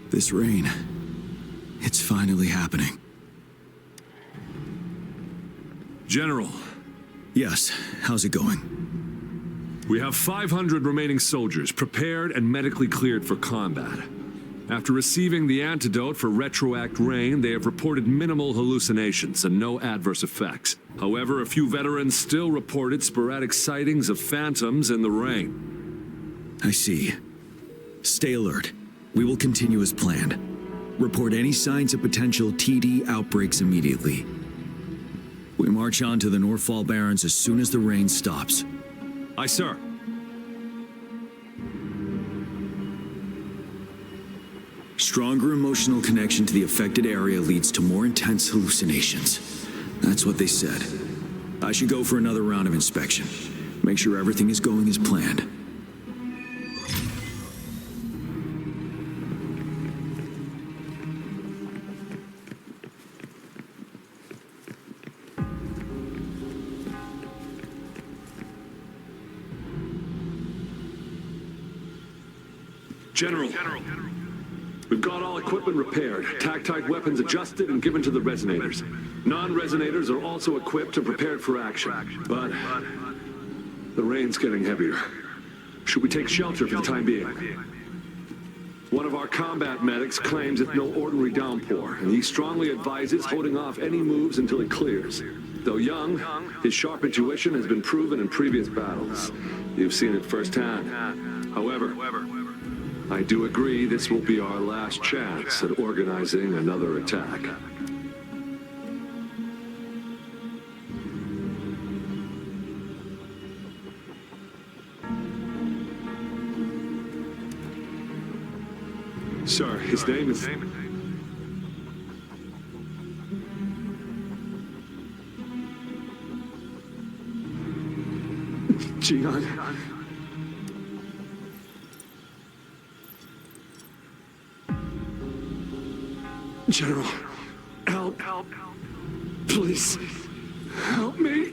This rain, it's finally happening. General. Yes, how's it going? We have 500 remaining soldiers prepared and medically cleared for combat. After receiving the antidote for retroact rain, they have reported minimal hallucinations and no adverse effects. However, a few veterans still reported sporadic sightings of phantoms in the rain. I see. Stay alert. We will continue as planned. Report any signs of potential TD outbreaks immediately. We march on to the Northfall Barrens as soon as the rain stops. Aye, sir. Stronger emotional connection to the affected area leads to more intense hallucinations. That's what they said. I should go for another round of inspection. Make sure everything is going as planned. General. We've got all equipment repaired, tactite weapons adjusted and given to the resonators. Non-resonators are also equipped and prepared for action. But the rain's getting heavier. Should we take shelter for the time being? One of our combat medics claims it's no ordinary downpour, and he strongly advises holding off any moves until it clears. Though young, his sharp intuition has been proven in previous battles. You've seen it firsthand. However, I do agree this will be our last chance at organizing another attack. Sir, his name is... Jiyan. General, help. Please, help me.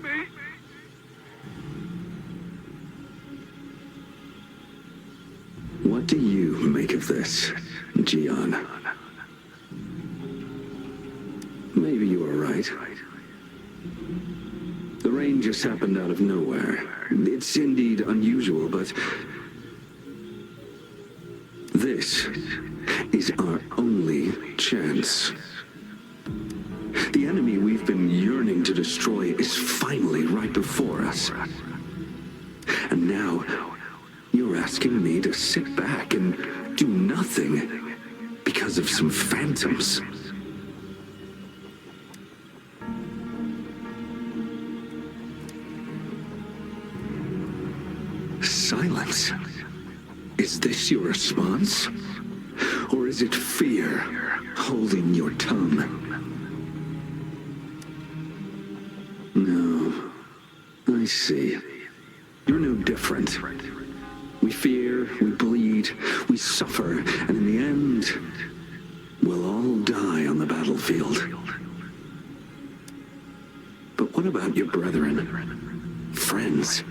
What do you make of this, Jiyan? Maybe you are right. The rain just happened out of nowhere. It's indeed unusual, but this is our only chance. The enemy we've been yearning to destroy is finally right before us. And now, you're asking me to sit back and do nothing because of some phantoms. Silence. Is this your response? Or is it fear holding your tongue? No. I see. You're no different. We fear, we bleed, we suffer, and in the end, we'll all die on the battlefield. But what about your brethren, friends,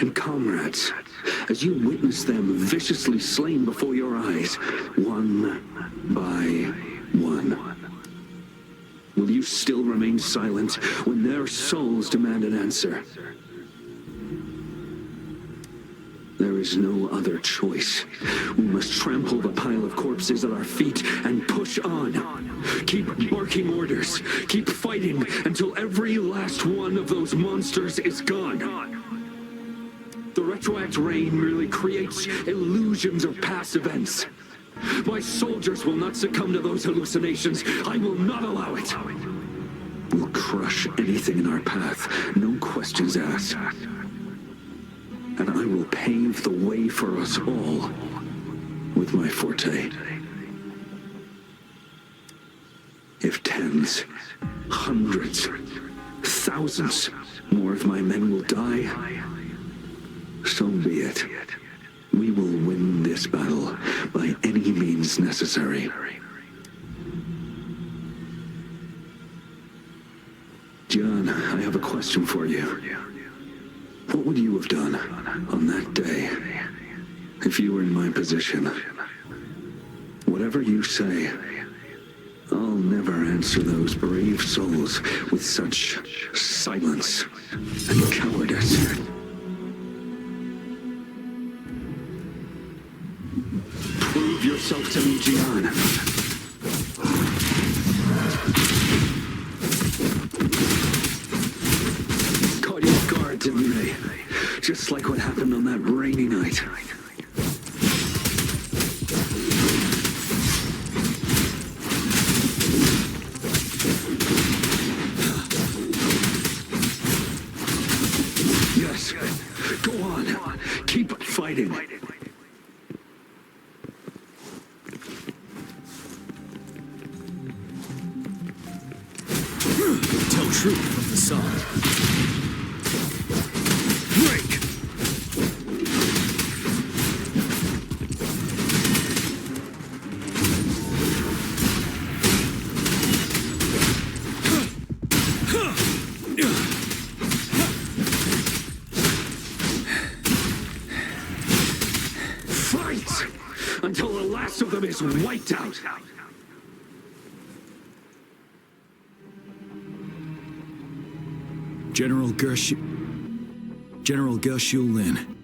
and comrades, as you witness them viciously slain before your eyes, one by one? Will you still remain silent when their souls demand an answer? There is no other choice. We must trample the pile of corpses at our feet and push on. Keep barking orders. Keep fighting until every last one of those monsters is gone. The retroact rain merely creates illusions of past events. My soldiers will not succumb to those hallucinations. I will not allow it. We'll crush anything in our path, no questions asked. And I will pave the way for us all with my forte. If tens, hundreds, thousands more of my men will die, so be it. We will win this battle by any means necessary. Jiyan, I have a question for you. What would you have done on that day if you were in my position? Whatever Whatever you say, I'll never answer those brave souls with such silence and cowardice. Prove yourself to me, Jiyan. Caught you off guard, didn't they? Just like what happened on that rainy night. Yes, go on. Keep fighting. Tell truth from the song. Break! Fight! Until the last of them is wiped out. General Geshu Lin.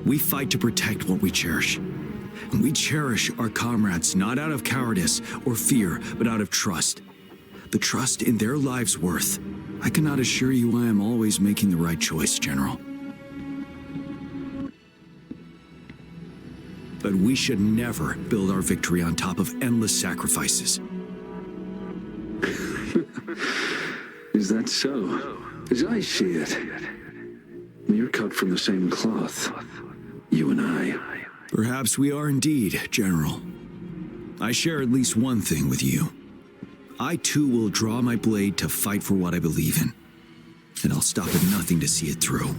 We fight to protect what we cherish. And we cherish our comrades not out of cowardice or fear, but out of trust. The trust in their lives' worth. I cannot assure you I am always making the right choice, General. But we should never build our victory on top of endless sacrifices. Is that so? As I see it, you're cut from the same cloth, you and I. Perhaps we are indeed, General. I share at least one thing with you. I too will draw my blade to fight for what I believe in. And I'll stop at nothing to see it through.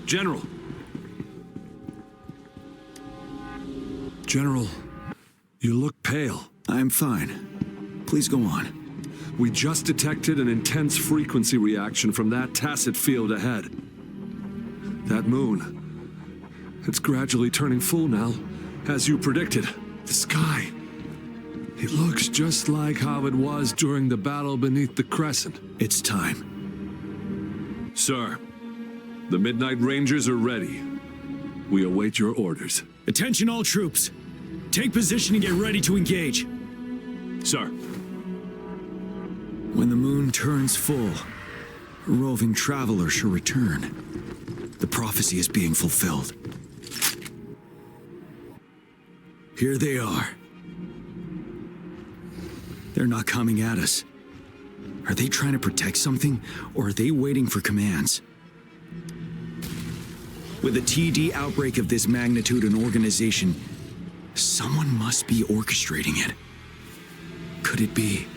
General. General, you look pale. I'm fine. Please go on. We just detected an intense frequency reaction from that tacit field ahead. That moon, it's gradually turning full now, as you predicted. The sky, it looks just like how it was during the battle beneath the crescent. It's time. Sir, the Midnight Rangers are ready. We await your orders. Attention all troops. Take position and get ready to engage. Sir. When the moon turns full, a roving traveler shall return. The prophecy is being fulfilled. Here they are. They're not coming at us. Are they trying to protect something, or are they waiting for commands? With a TD outbreak of this magnitude and organization, someone must be orchestrating it. Could it be?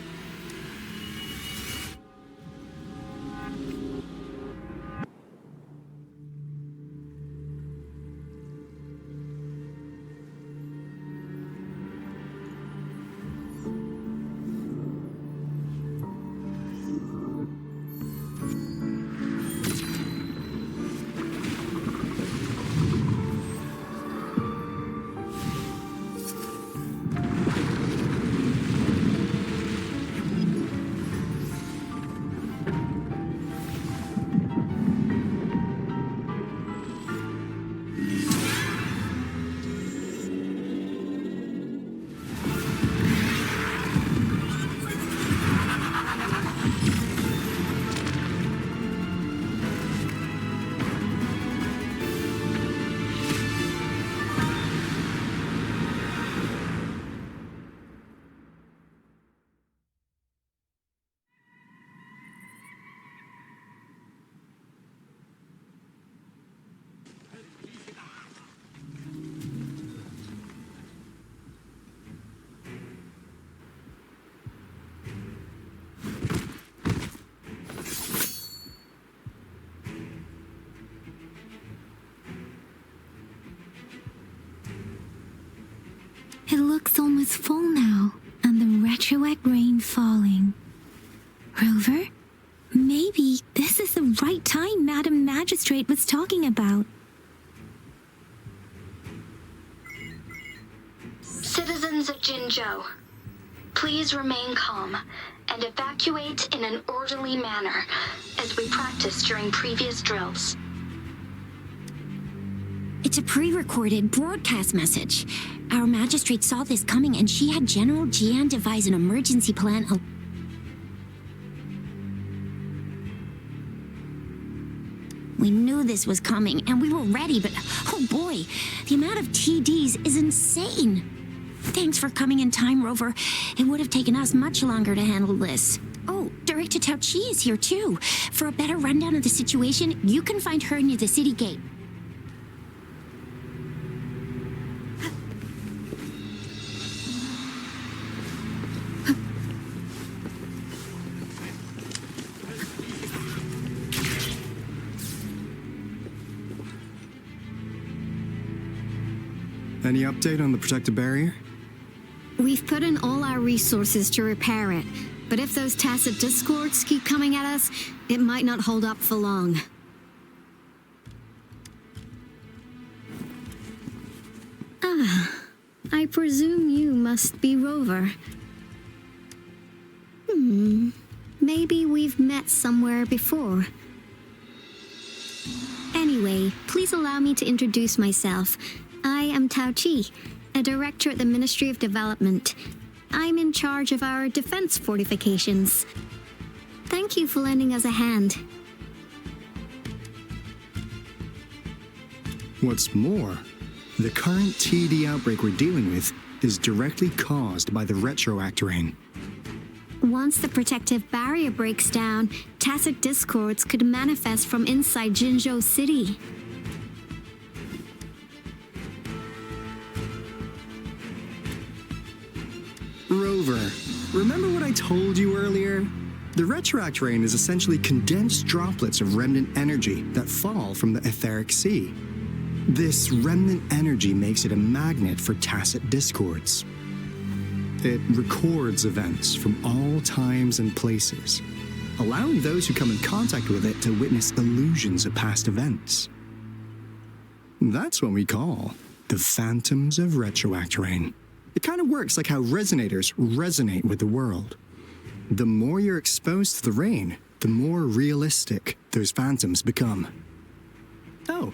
It looks almost full now, and the retroact rain falling. Rover? Maybe this is the right time Madam Magistrate was talking about. Citizens of Jinzhou, please remain calm and evacuate in an orderly manner as we practiced during previous drills. It's a pre-recorded broadcast message. Our magistrate saw this coming and she had General Jiyan devise an emergency plan. We knew this was coming and we were ready, but oh boy, the amount of TDs is insane. Thanks for coming in time, Rover. It would have taken us much longer to handle this. Oh, Director Tao Chi is here too. For a better rundown of the situation, you can find her near the city gate. Any update on the protective barrier? We've put in all our resources to repair it, but if those tacit discords keep coming at us, it might not hold up for long. I presume you must be Rover. Maybe we've met somewhere before. Anyway, please allow me to introduce myself. I am Tao Chi, a director at the Ministry of Development. I'm in charge of our defense fortifications. Thank you for lending us a hand. What's more, the current TD outbreak we're dealing with is directly caused by the retroactorane. Once the protective barrier breaks down, tacit discords could manifest from inside Jinzhou City. Rover, remember what I told you earlier? The retroactorane is essentially condensed droplets of remnant energy that fall from the etheric sea. This remnant energy makes it a magnet for tacit discords. It records events from all times and places, allowing those who come in contact with it to witness illusions of past events. That's what we call the phantoms of retroactorane. It kind of works like how resonators resonate with the world. The more you're exposed to the rain, the more realistic those phantoms become. Oh,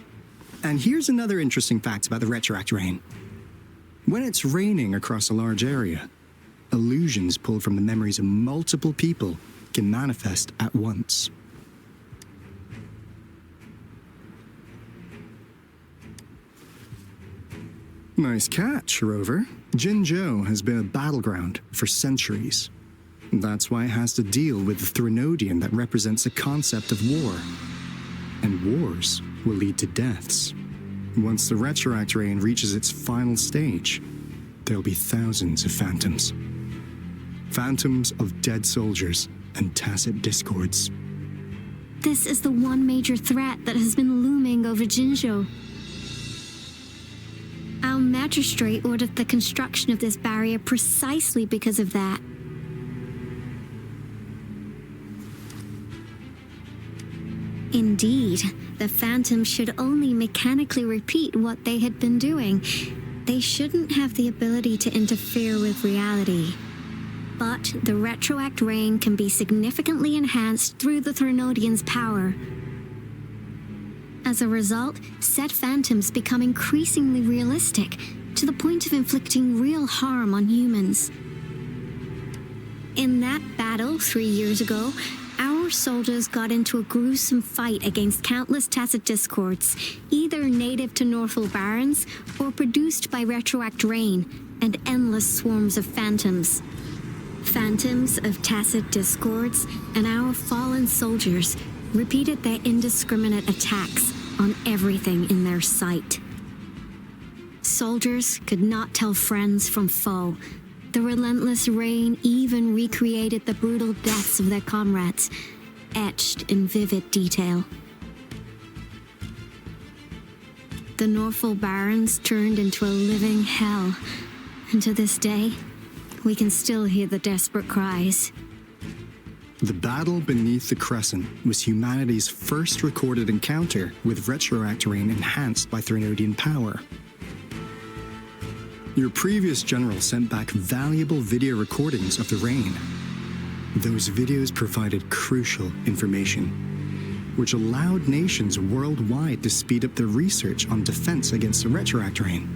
and here's another interesting fact about the retroactorane. When it's raining across a large area, illusions pulled from the memories of multiple people can manifest at once. Nice catch, Rover. Jinzhou has been a battleground for centuries. That's why it has to deal with the Threnodian that represents the concept of war. And wars will lead to deaths. Once the retroactorane reaches its final stage, there'll be thousands of phantoms. Phantoms of dead soldiers and tacit discords. This is the one major threat that has been looming over Jinzhou. Our magistrate ordered the construction of this barrier precisely because of that. Indeed, the phantoms should only mechanically repeat what they had been doing. They shouldn't have the ability to interfere with reality. But the retroactorane can be significantly enhanced through the Threnodian's power. As a result, said phantoms become increasingly realistic, to the point of inflicting real harm on humans. In that battle 3 years ago, our soldiers got into a gruesome fight against countless tacit discords, either native to Northwall Barrens or produced by retroactorane and endless swarms of phantoms. Phantoms of tacit discords and our fallen soldiers repeated their indiscriminate attacks on everything in their sight. Soldiers could not tell friends from foe. The relentless rain even recreated the brutal deaths of their comrades, etched in vivid detail. The Northwall Barrens turned into a living hell, and to this day, we can still hear the desperate cries. The battle beneath the Crescent was humanity's first recorded encounter with retroact terrain enhanced by Threnodian power. Your previous general sent back valuable video recordings of the rain. Those videos provided crucial information, which allowed nations worldwide to speed up their research on defense against the retroact rain.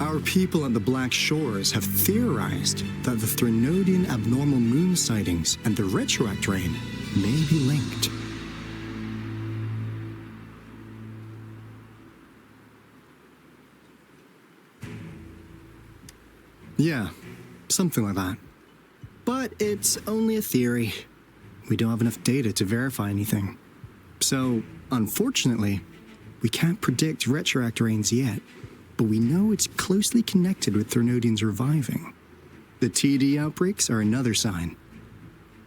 Our people at the Black Shores have theorized that the Threnodian abnormal moon sightings and the retroact rain may be linked. Yeah, something like that. But it's only a theory. We don't have enough data to verify anything. So, unfortunately, we can't predict retroact rains yet. But we know it's closely connected with Threnodians reviving. The TD outbreaks are another sign.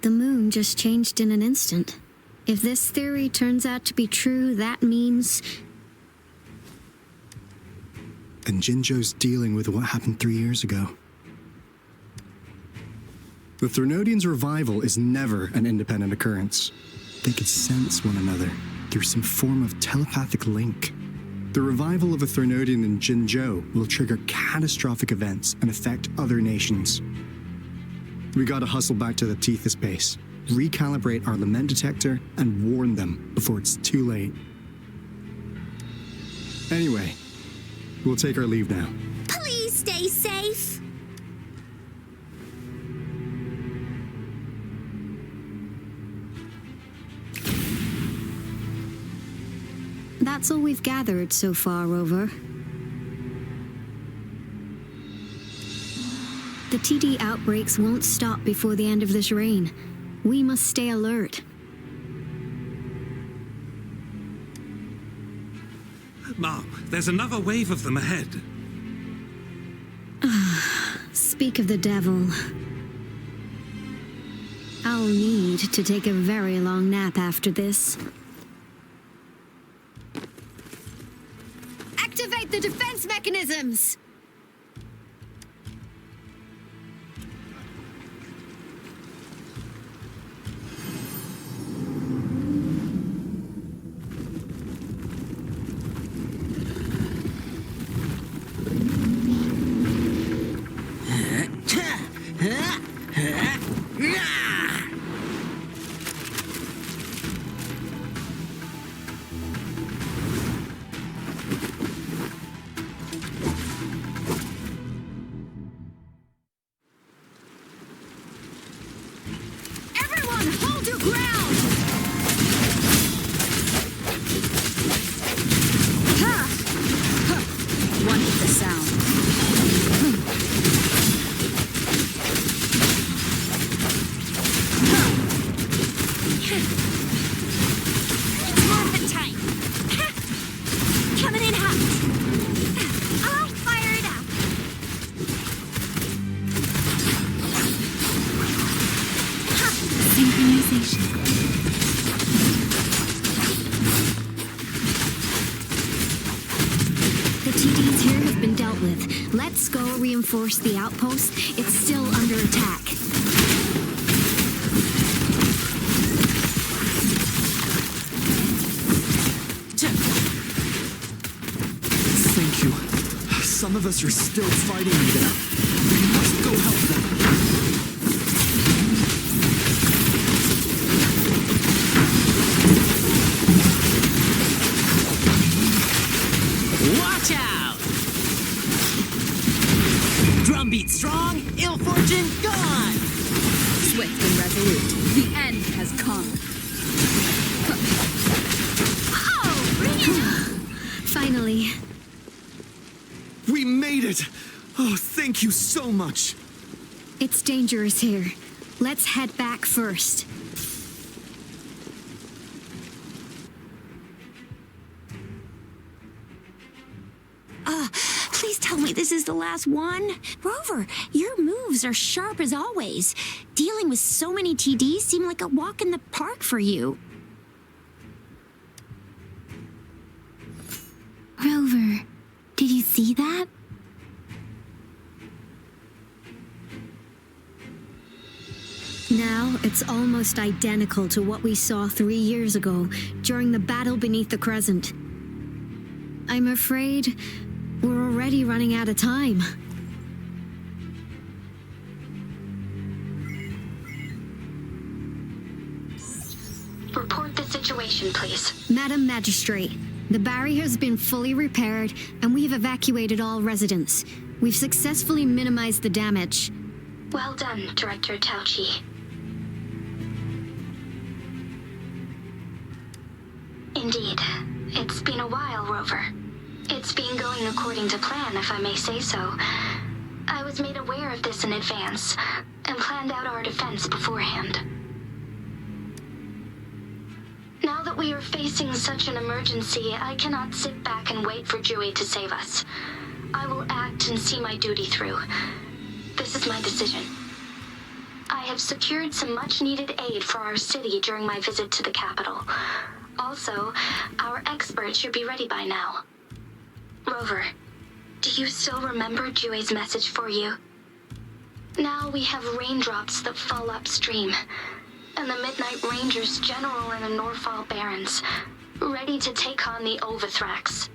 The moon just changed in an instant. If this theory turns out to be true, that means... And Jinzhou's dealing with what happened 3 years ago. The Threnodians' revival is never an independent occurrence. They could sense one another through some form of telepathic link. The revival of a Threnodian in Jinzhou will trigger catastrophic events and affect other nations. We gotta hustle back to the Tethys base, recalibrate our lament detector, and warn them before it's too late. Anyway, we'll take our leave now. Please stay safe. That's all we've gathered so far, Rover. The TD outbreaks won't stop before the end of this reign. We must stay alert. Ma, there's another wave of them ahead. Speak of the devil. I'll need to take a very long nap after this. Activate the defense mechanisms! Reinforce the outpost. It's still under attack. Thank you. Some of us are still fighting there. We must go help them. Watch out! Drumbeat strong, ill fortune gone! Swift and resolute, the end has come. Oh, bring it! Finally. We made it! Oh, thank you so much! It's dangerous here. Let's head back first. Please tell me this is the last one. Rover, your moves are sharp as always. Dealing with so many TDs seemed like a walk in the park for you. Rover, did you see that? Now, It's almost identical to what we saw 3 years ago during the battle beneath the Crescent. I'm afraid we're already running out of time. Report the situation, please. Madam Magistrate, the barrier has been fully repaired and we've evacuated all residents. We've successfully minimized the damage. Well done, Director Tauchi. Indeed. It's been a while, Rover. It's been going according to plan, if I may say so. I was made aware of this in advance, and planned out our defense beforehand. Now that we are facing such an emergency, I cannot sit back and wait for Jiyan to save us. I will act and see my duty through. This is my decision. I have secured some much-needed aid for our city during my visit to the capital. Also, our experts should be ready by now. Rover, do you still remember Jiyan's message for you? Now we have raindrops that fall upstream, and the Midnight Rangers General in the Norfall Barrens, ready to take on the Overthrax.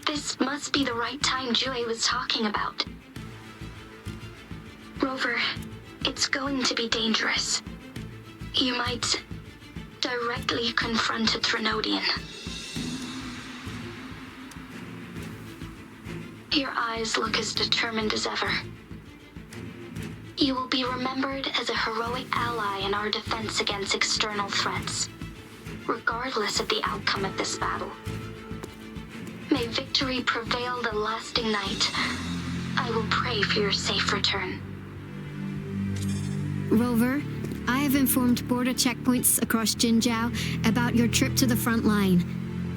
This must be the right time Jiyan was talking about. Rover, it's going to be dangerous. You might directly confront a Trinodian. Your eyes look as determined as ever. You will be remembered as a heroic ally in our defense against external threats, regardless of the outcome of this battle. May victory prevail the lasting night. I will pray for your safe return. Rover, I have informed border checkpoints across Jinzhou about your trip to the front line.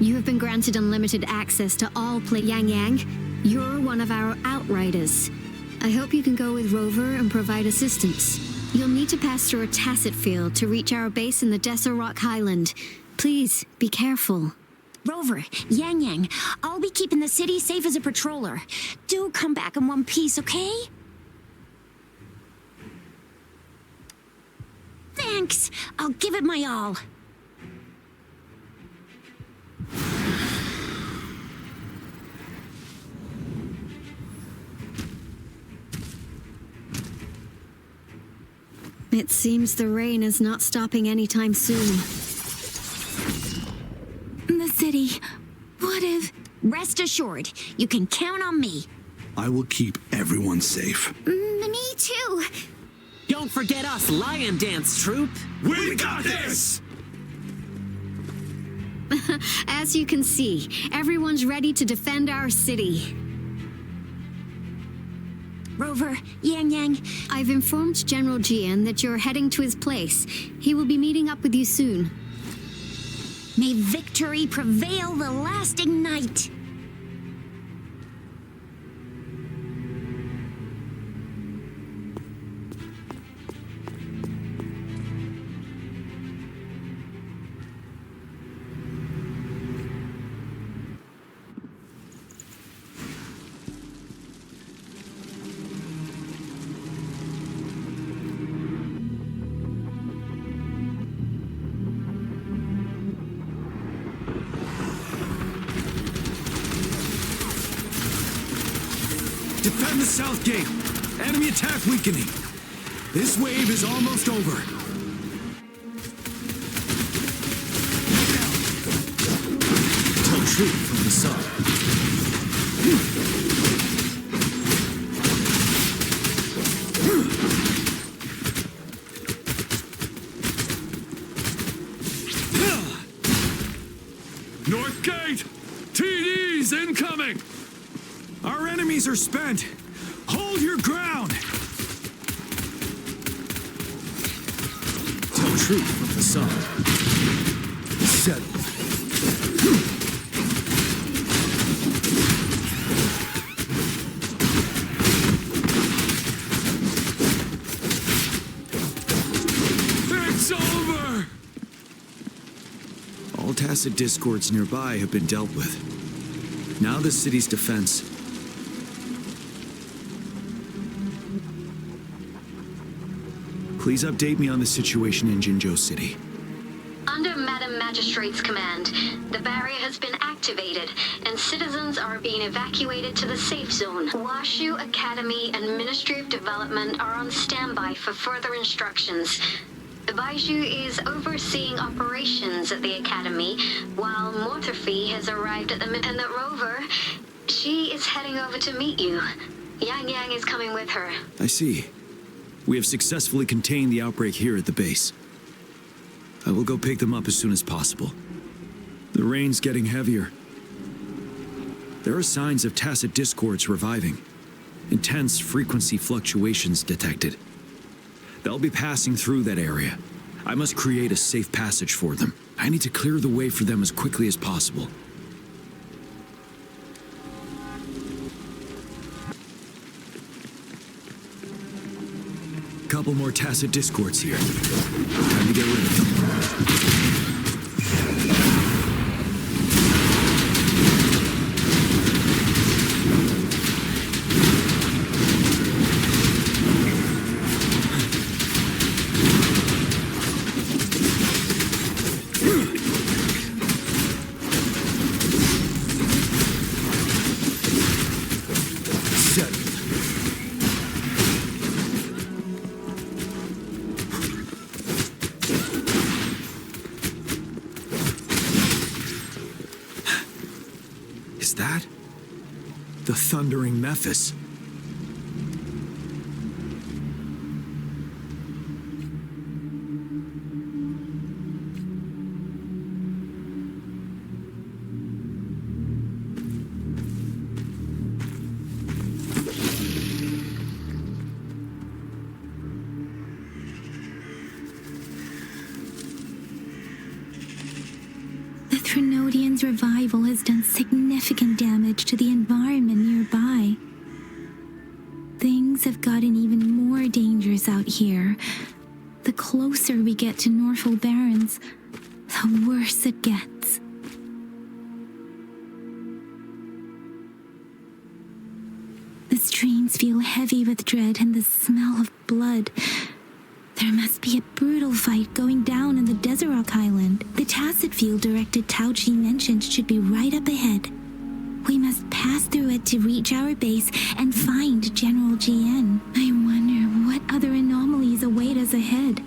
You have been granted unlimited access to all yanyagn. You're one of our outriders. I hope you can go with Rover and provide assistance. You'll need to pass through a tacit field to reach our base in the Desert Rock Highland. Please, be careful. Rover, Yanyagn, I'll be keeping the city safe as a patroller. Do come back in one piece, okay? Thanks. I'll give it my all. It seems the rain is not stopping anytime soon. The city. What if... Rest assured, you can count on me. I will keep everyone safe. Me too. Don't forget us, Lion Dance Troop. We got this! As you can see, everyone's ready to defend our city. Rover, Yanyagn, I've informed General Jiyan that you're heading to his place. He will be meeting up with you soon. may victory prevail the lasting night. Defend the south gate. Enemy attack weakening. This wave is almost over. Look out! Tell truth from the sun. North gate! TDs incoming! Our enemies are spent. Hold your ground. Tell truth from the sun. Settle. It's over! All tacit discords nearby have been dealt with. Now the city's defense. Please update me on the situation in Jinzhou City. Under Madam Magistrate's command, the barrier has been activated, and citizens are being evacuated to the safe zone. Washu Academy and Ministry of Development are on standby for further instructions. The baizhu is overseeing operations at the Academy, while Mortherfee has arrived at the and the rover. She is heading over to meet you. Yanyagn is coming with her. I see. We have successfully contained the outbreak here at the base. I will go pick them up as soon as possible. The rain's getting heavier. There are signs of tacit discords reviving. Intense frequency fluctuations detected. They'll be passing through that area. I must create a safe passage for them. I need to clear the way for them as quickly as possible. Couple more tacit discords here. Time to get rid of them. Is that the Thundering Mephis? The Trinodian's revival has done significant damage to the environment nearby. Things have gotten even more dangerous out here. The closer we get to Northfall Barrens, the worse it gets. The streams feel heavy with dread and the smell of blood. There must be a brutal fight going down in the Desert Rock Island. The tacit field directed Tao Chi mentioned should be right up ahead. We must pass through it to reach our base and find General Jiyan. I wonder what other anomalies await us ahead.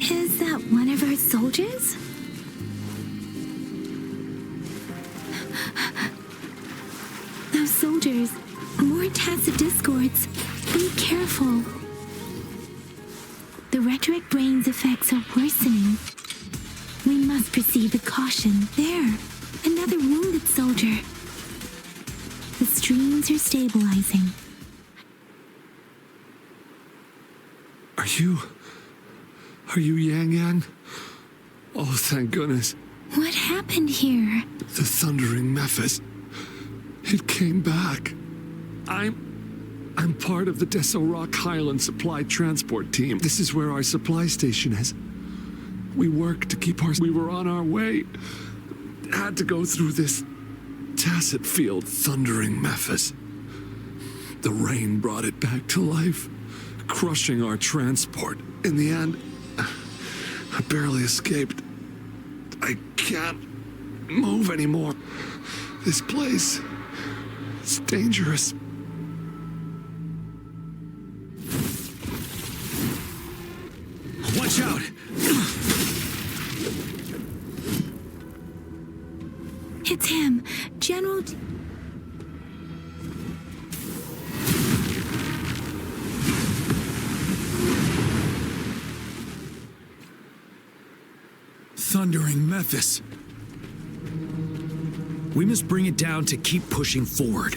Is that one of our soldiers? Those soldiers. More tacit discords. Be careful. The rhetoric brain's effects are worsening. We must proceed with caution. There, another wounded soldier. The streams are stabilizing. Are you Yanyagn? Oh, thank goodness. What happened here? The Thundering Mephis. It came back. I'm part of the Desert Rock Highland Supply Transport Team. This is where our supply station is. We work to keep we were on our way. Had to go through this tacit field, Thundering Mephis. The rain brought it back to life, crushing our transport. In the end, I barely escaped. I can't move anymore. This place, it's dangerous. Watch out! It's him, General... Thundering Mephis. We must bring it down to keep pushing forward.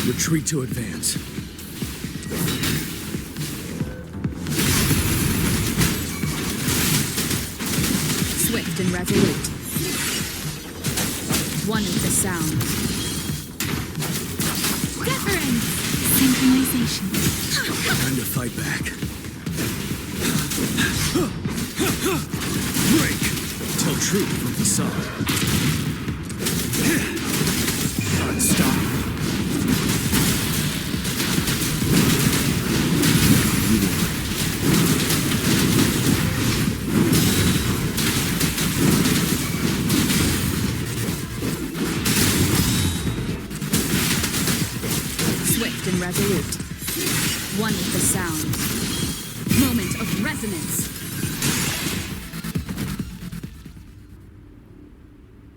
Retreat to advance. Swift and resolute. One is the sound. Difference! Synchronization. Time to fight back. Break! Tell truth from facade. Stop. Swift and resolute. One with the sound. Moment of resonance.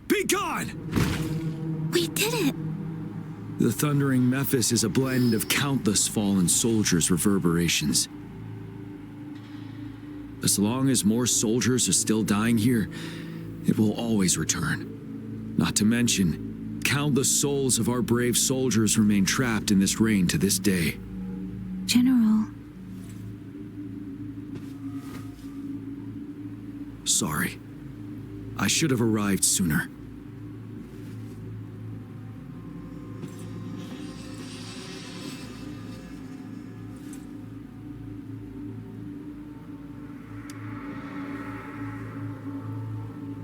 Be gone! We did it! The thundering Memphis is a blend of countless fallen soldiers' reverberations. As long as more soldiers are still dying here, it will always return. Not to mention, countless souls of our brave soldiers remain trapped in this rain to this day. General. Sorry. I should have arrived sooner.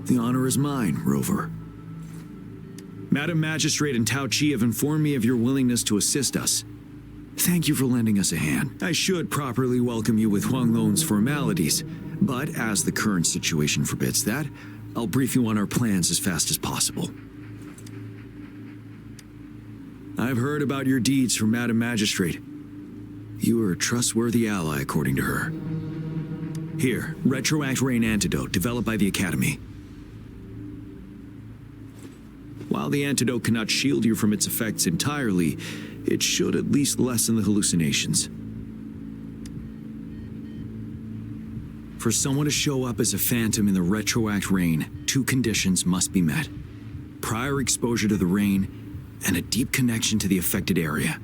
The honor is mine, Rover. Madam Magistrate and Tao Chi have informed me of your willingness to assist us. Thank you for lending us a hand. I should properly welcome you with Huanglong's formalities, but as the current situation forbids that, I'll brief you on our plans as fast as possible. I've heard about your deeds from Madam Magistrate. You are a trustworthy ally, according to her. Here, Retroact Rain Antidote, developed by the Academy. While the antidote cannot shield you from its effects entirely, it should at least lessen the hallucinations. For someone to show up as a phantom in the Retroact Rain, 2 conditions must be met. Prior exposure to the rain, and a deep connection to the affected area.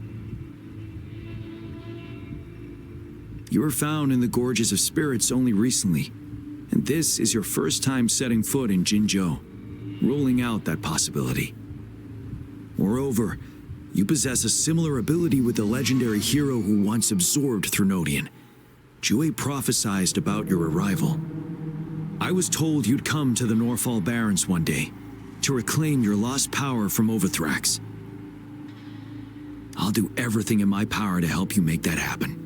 You were found in the Gorges of Spirits only recently, and this is your first time setting foot in Jinzhou, ruling out that possibility. Moreover, you possess a similar ability with the legendary hero who once absorbed Threnodian. Jue prophesied about your arrival. I was told you'd come to the Norfall Barrens one day, to reclaim your lost power from Overthrax. I'll do everything in my power to help you make that happen.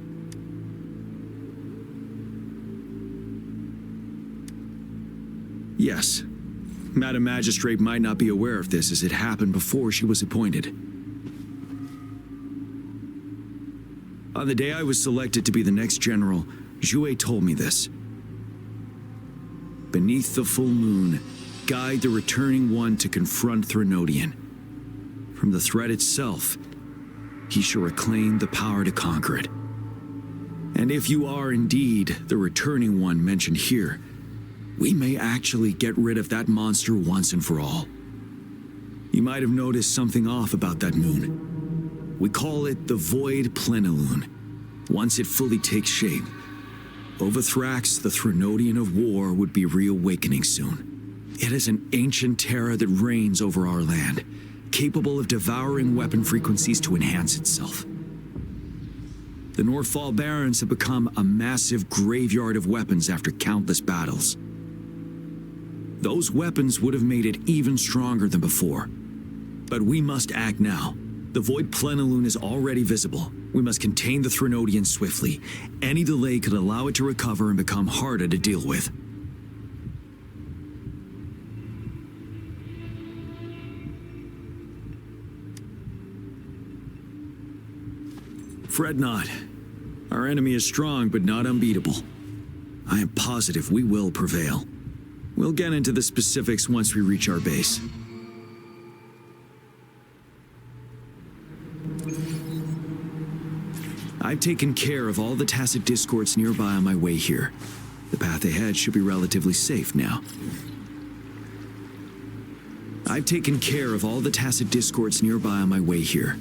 Yes, Madam Magistrate might not be aware of this as it happened before she was appointed. On the day I was selected to be the next general, Jue told me this. Beneath the full moon, guide the returning one to confront Threnodian. From the threat itself, he shall reclaim the power to conquer it. And if you are indeed the returning one mentioned here, we may actually get rid of that monster once and for all. You might have noticed something off about that moon. We call it the Void Plenilune. Once it fully takes shape, Overthrax, the Threnodian of War, would be reawakening soon. It is an ancient terror that reigns over our land, capable of devouring weapon frequencies to enhance itself. The Norfall Barrens have become a massive graveyard of weapons after countless battles. Those weapons would have made it even stronger than before. But we must act now. The Void Plenilune is already visible. We must contain the Threnodian swiftly. Any delay could allow it to recover and become harder to deal with. Fret not. Our enemy is strong but not unbeatable. I am positive we will prevail. We'll get into the specifics once we reach our base. I've taken care of all the tacit discords nearby on my way here. The path ahead should be relatively safe now. I've taken care of all the tacit discords nearby on my way here.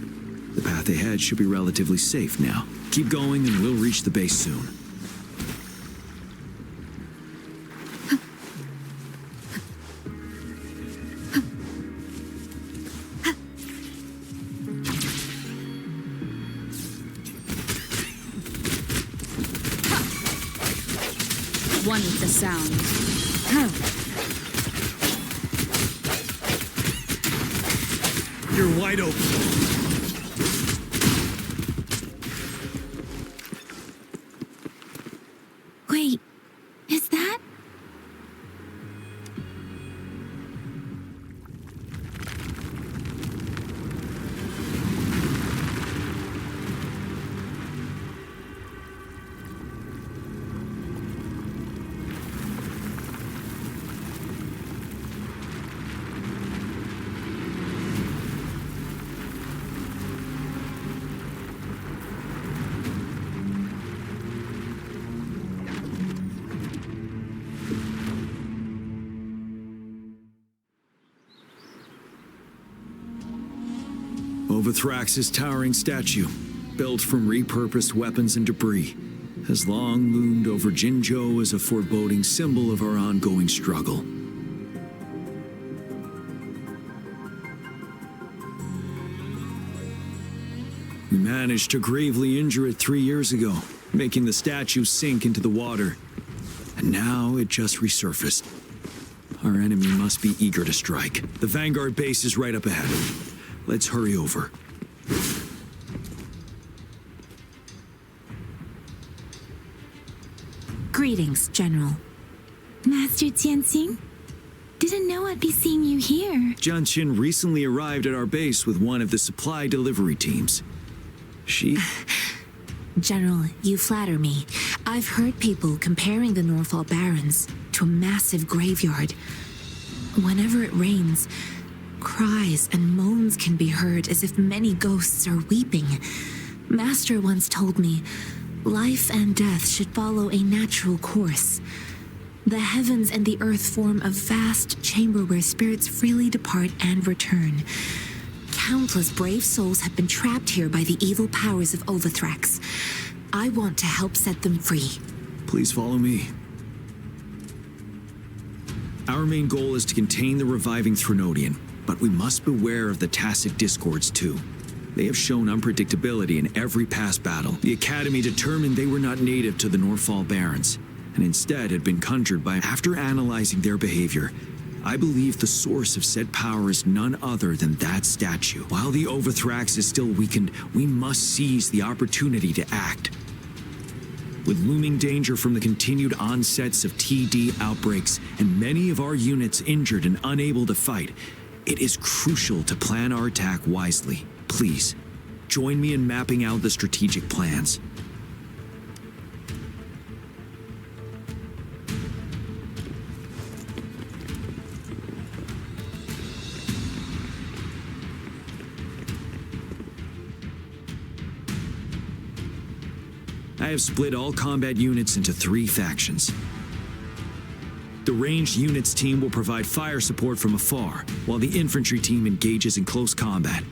The path ahead should be relatively safe now. Keep going and we'll reach the base soon. One with the sound. You're wide open. Wait, is that? Overthrax's towering statue, built from repurposed weapons and debris, has long loomed over Jinzhou as a foreboding symbol of our ongoing struggle. We managed to gravely injure it 3 years ago, making the statue sink into the water. And now it just resurfaced. Our enemy must be eager to strike. The Vanguard base is right up ahead. Let's hurry over. Greetings, General. Master Tianxing? Didn't know I'd be seeing you here. Jian recently arrived at our base with one of the supply delivery teams. She... General, you flatter me. I've heard people comparing the Norfall Barrens to a massive graveyard. Whenever it rains, cries and moans can be heard as if many ghosts are weeping. Master once told me, life and death should follow a natural course. The heavens and the earth form a vast chamber where spirits freely depart and return. Countless brave souls have been trapped here by the evil powers of Overthrax. I want to help set them free. Please follow me. Our main goal is to contain the reviving Threnodian, but we must beware of the tacit discords too. They have shown unpredictability in every past battle. The Academy determined they were not native to the Norfall Barrens, and instead had been conjured by... After analyzing their behavior, I believe the source of said power is none other than that statue. While the Overthrax is still weakened, we must seize the opportunity to act. With looming danger from the continued onsets of TD outbreaks and many of our units injured and unable to fight, it is crucial to plan our attack wisely. Please, join me in mapping out the strategic plans. I have split all combat units into 3 factions. The ranged units team will provide fire support from afar, while the infantry team engages in close combat.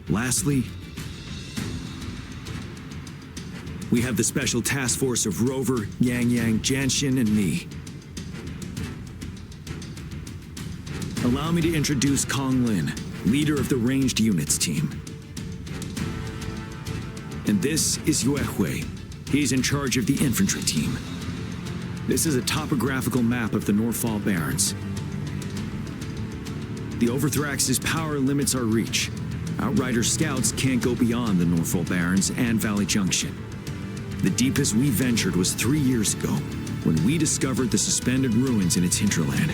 Lastly, we have the special task force of Rover, Yanyagn, Jian, and me. Allow me to introduce Kong Lin, leader of the ranged units team. And this is Yue Hui. He's in charge of the infantry team. This is a topographical map of the Norfall Barrens. The Overthrax's power limits our reach. Outrider scouts can't go beyond the Norfall Barrens and Valley Junction. The deepest we ventured was 3 years ago, when we discovered the suspended ruins in its hinterland.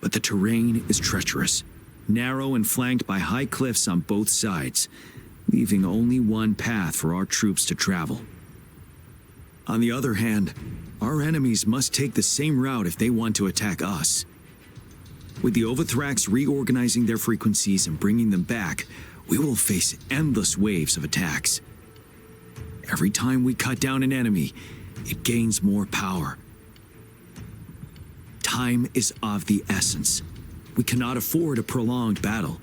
But the terrain is treacherous, narrow and flanked by high cliffs on both sides, leaving only one path for our troops to travel. On the other hand, our enemies must take the same route if they want to attack us. With the Overthrax reorganizing their frequencies and bringing them back, we will face endless waves of attacks. Every time we cut down an enemy, it gains more power. Time is of the essence. We cannot afford a prolonged battle.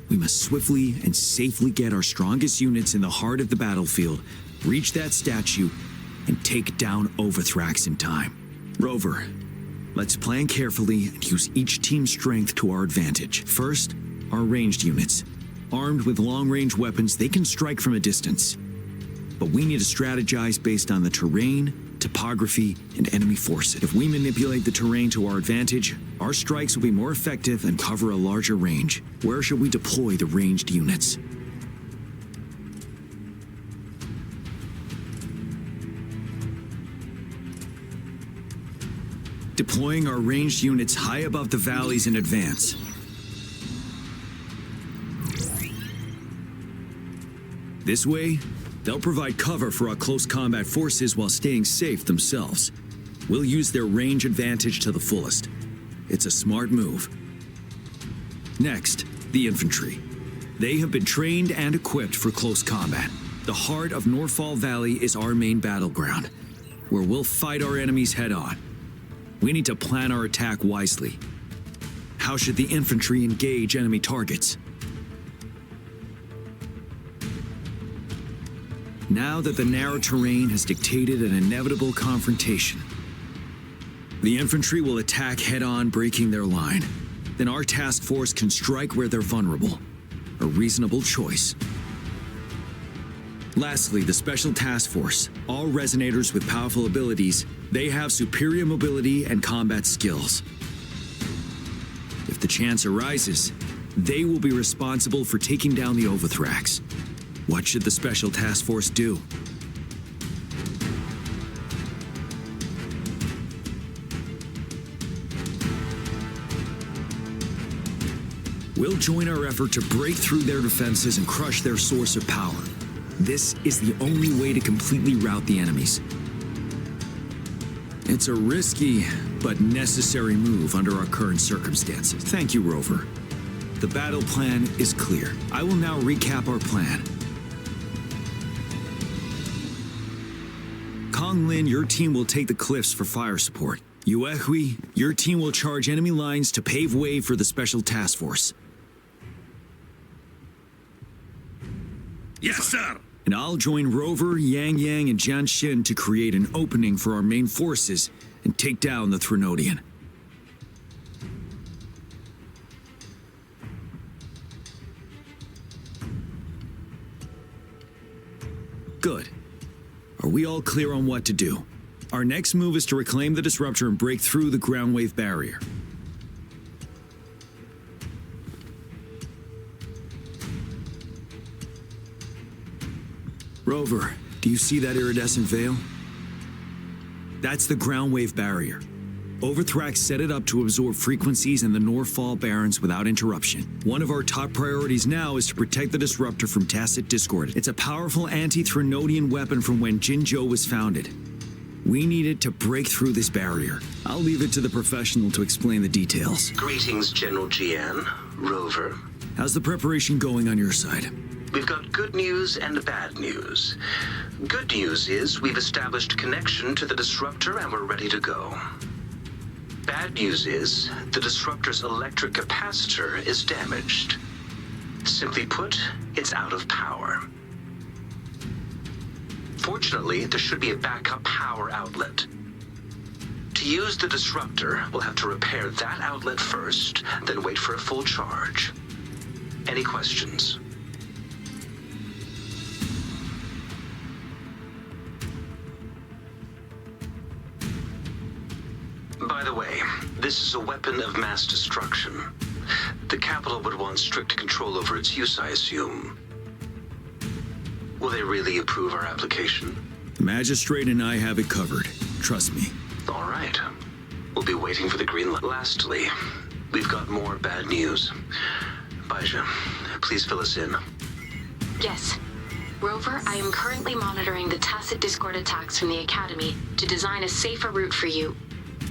We must swiftly and safely get our strongest units in the heart of the battlefield, reach that statue, and take down Overthrax in time. Rover, let's plan carefully and use each team's strength to our advantage. First, our ranged units. Armed with long-range weapons, they can strike from a distance. But we need to strategize based on the terrain, topography, and enemy forces. If we manipulate the terrain to our advantage, our strikes will be more effective and cover a larger range. Where should we deploy the ranged units? Deploying our ranged units high above the valleys in advance. This way, they'll provide cover for our close combat forces while staying safe themselves. We'll use their range advantage to the fullest. It's a smart move. Next, the infantry. They have been trained and equipped for close combat. The heart of Norfall Valley is our main battleground, where we'll fight our enemies head-on. We need to plan our attack wisely. How should the infantry engage enemy targets? Now that the narrow terrain has dictated an inevitable confrontation, the infantry will attack head-on, breaking their line. Then our task force can strike where they're vulnerable. A reasonable choice. Lastly, the Special Task Force. All resonators with powerful abilities, they have superior mobility and combat skills. If the chance arises, they will be responsible for taking down the Overthrax. What should the Special Task Force do? We'll join our effort to break through their defenses and crush their source of power. This is the only way to completely rout the enemies. It's a risky but necessary move under our current circumstances. Thank you, Rover. The battle plan is clear. I will now recap our plan. Konglin, your team will take the cliffs for fire support. Yuehui, your team will charge enemy lines to pave way for the Special Task Force. Yes, sir! And I'll join Rover, Yanyagn, and Jiyan to create an opening for our main forces and take down the Threnodian. Good. Are we all clear on what to do? Our next move is to reclaim the disruptor and break through the ground wave barrier. Rover, do you see that iridescent veil? That's the ground wave barrier. Overthrax set it up to absorb frequencies in the Norfall Barrens without interruption. One of our top priorities now is to protect the disruptor from tacit discord. It's a powerful anti-Threnodian weapon from when Jinzhou was founded. We need it to break through this barrier. I'll leave it to the professional to explain the details. Greetings, General Jiyan, Rover. How's the preparation going on your side? We've got good news and bad news. Good news is we've established connection to the disruptor and we're ready to go. Bad news is the disruptor's electric capacitor is damaged. Simply put, it's out of power. Fortunately, there should be a backup power outlet. To use the disruptor, we'll have to repair that outlet first, then wait for a full charge. Any questions? By the way, this is a weapon of mass destruction. The capital would want strict control over its use, I assume. Will they really approve our application? The Magistrate and I have it covered. Trust me. All right. We'll be waiting for the green light. Lastly, we've got more bad news. Baizhu, please fill us in. Yes. Rover, I am currently monitoring the tacit discord attacks from the Academy to design a safer route for you.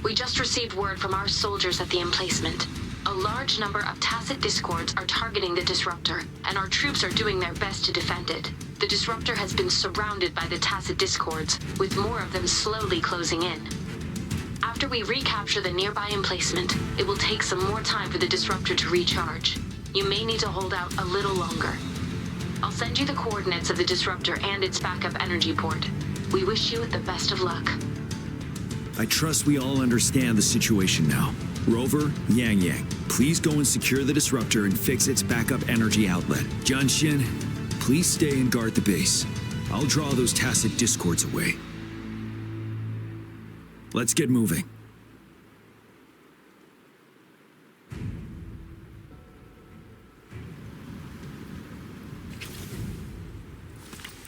We just received word from our soldiers at the emplacement. A large number of tacit discords are targeting the disruptor, and our troops are doing their best to defend it. The disruptor has been surrounded by the tacit discords, with more of them slowly closing in. After we recapture the nearby emplacement, it will take some more time for the disruptor to recharge. You may need to hold out a little longer. I'll send you the coordinates of the disruptor and its backup energy port. We wish you the best of luck. I trust we all understand the situation now. Rover, Yanyagn, please go and secure the disruptor and fix its backup energy outlet. Jiyan, please stay and guard the base. I'll draw those tacit discords away. Let's get moving.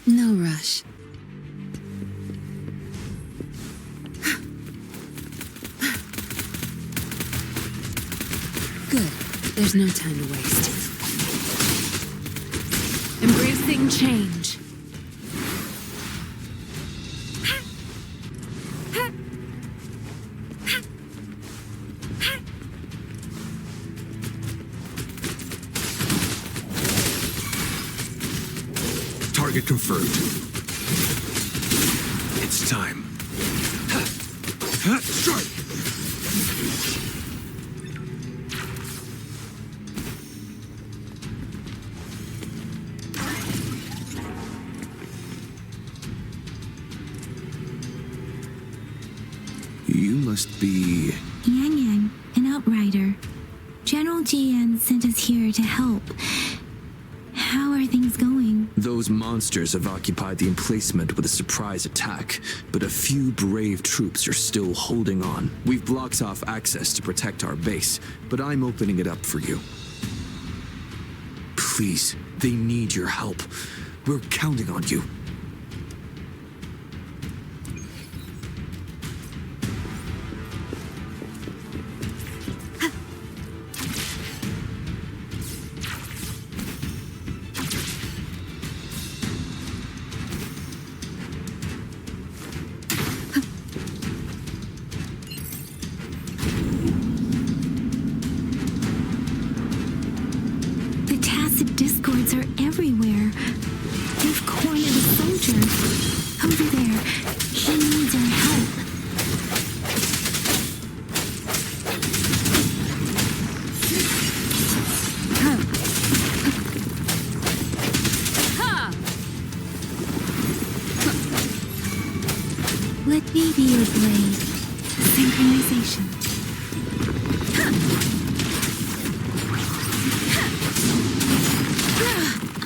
No rush. Good. There's no time to waste. Embracing change. Target confirmed. It's time. Strike! You must be... Yanyagn, an outrider. General Jiyan sent us here to help. How are things going? Those monsters have occupied the emplacement with a surprise attack, but a few brave troops are still holding on. We've blocked off access to protect our base, but I'm opening it up for you. Please, they need your help. We're counting on you. The tacit discords are everywhere. They've cornered a soldier. Over there. He needs our help. Let me be your blade. Synchronization.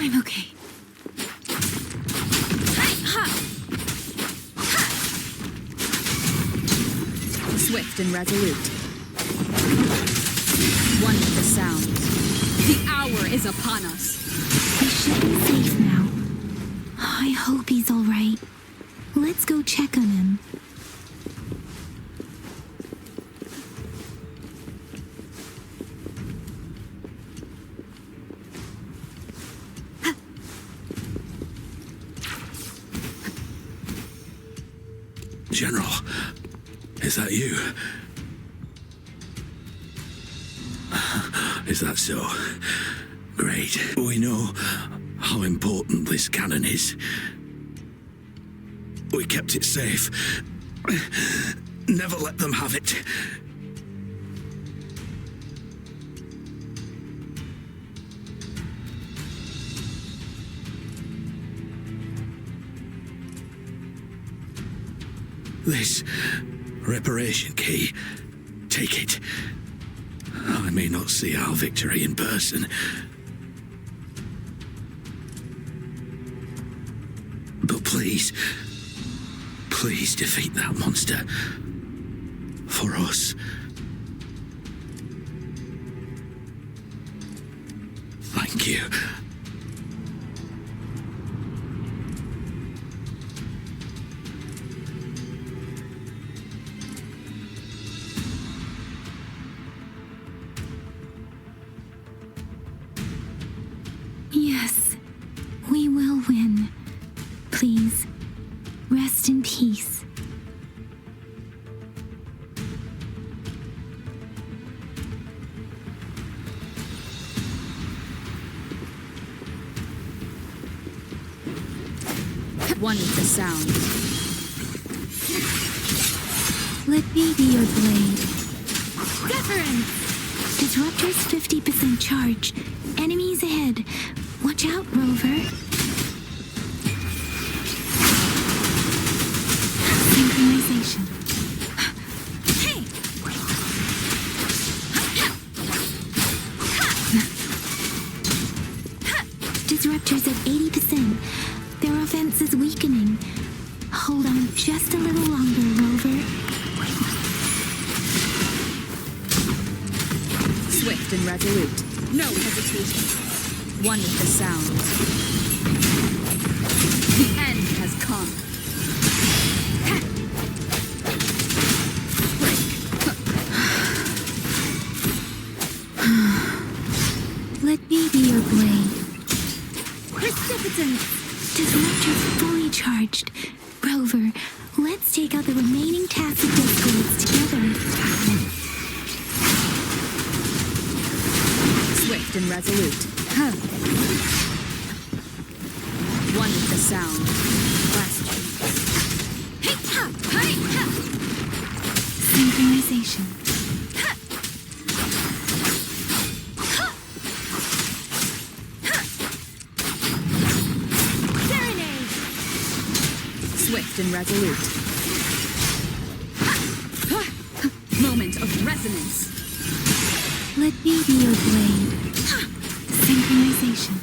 I'm okay. Swift and resolute. One with the sound. The hour is upon us. He should be safe now. I hope he's all right. Let's go check on him. General, is that you? Is that so? Great. We know how important this cannon is. We kept it safe. Never let them have it. This reparation key, take it. I may not see our victory in person, but please, please defeat that monster. For us. Thank you. Yes, we will win. Please, rest in peace. One with the sound. Let me be your blade. Deference! Disruptor's 50% charge. Enemies ahead. Watch out, Rover. Synchronization. Hey! pulse is weakening. Hold on just a little longer, Rover. Swift and resolute. No hesitation. One with the sound. The end has come. Let me be your blade. Precipitant! Disruptor's fully charged. Rover, let's take out the remaining tacit discords together. Swift and resolute. Huh. One with the sound. Last chance. Hey, ha! Hey, ha! Synchronization. Swift and resolute. Moment of resonance. Let me be your blade. Synchronization.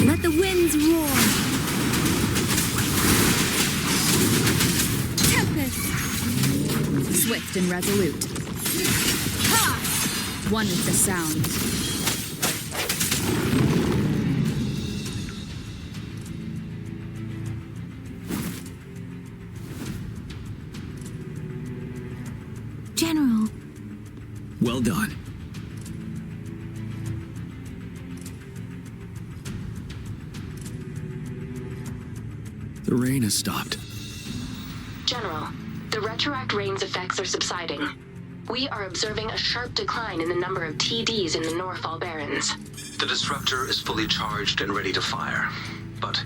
Let the winds roar. Tempest. Swift and resolute. Ha! One with the sound. General. Well done. The rain has stopped. General, the retroact rain's effects are subsiding. We are observing a sharp decline in the number of TDs in the Norfall Barrens. The disruptor is fully charged and ready to fire, but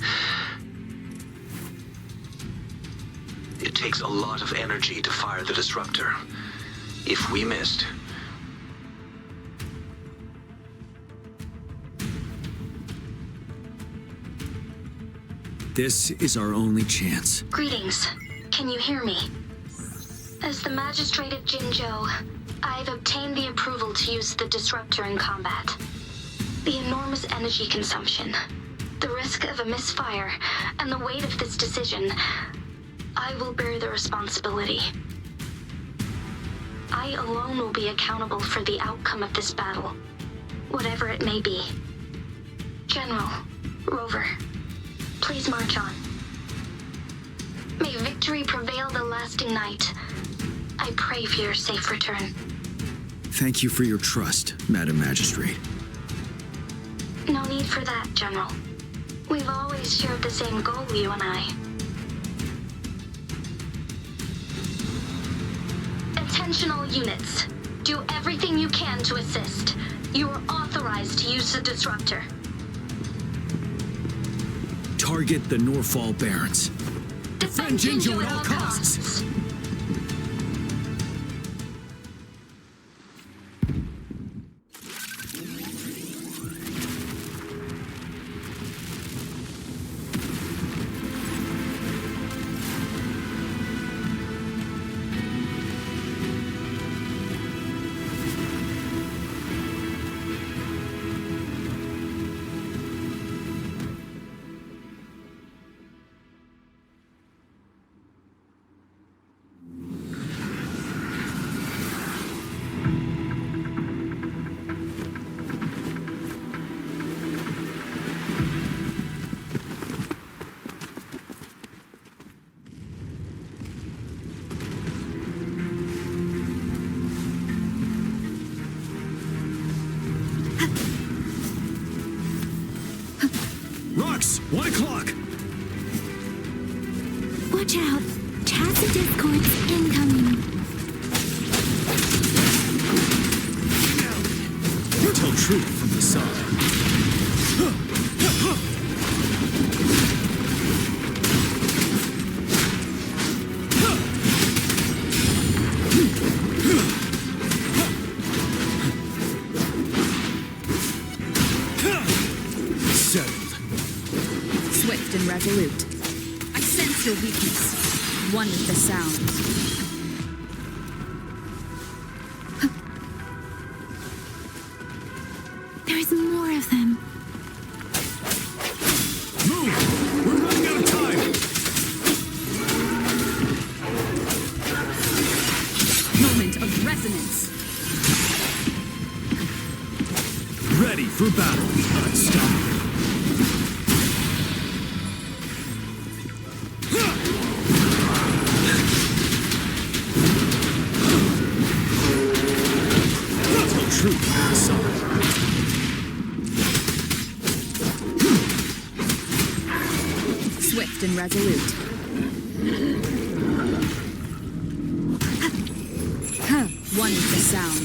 it takes a lot of energy to fire the disruptor. If we missed, This is our only chance. Greetings. Can you hear me? As the Magistrate of Jinzhou, I've obtained the approval to use the disruptor in combat. The enormous energy consumption, the risk of a misfire, and the weight of this decision, I will bear the responsibility. I alone will be accountable for the outcome of this battle, whatever it may be. General, Rover, please march on. May victory prevail the lasting night. I pray for your safe return. Thank you for your trust, Madam Magistrate. No need for that, General. We've always shared the same goal, you and I. Attentional units. Do everything you can to assist. You are authorized to use the disruptor. Target the Norfall Barrens. Defend Jinzhou at all costs. Rux, 1 o'clock! Watch out. Tacit discords incoming. Tell truth from the side. Swift and resolute. I sense your weakness. One with the sound. There's more of them. Move! We're running out of time! for battle. Stop. Swift and resolute. One with the sound.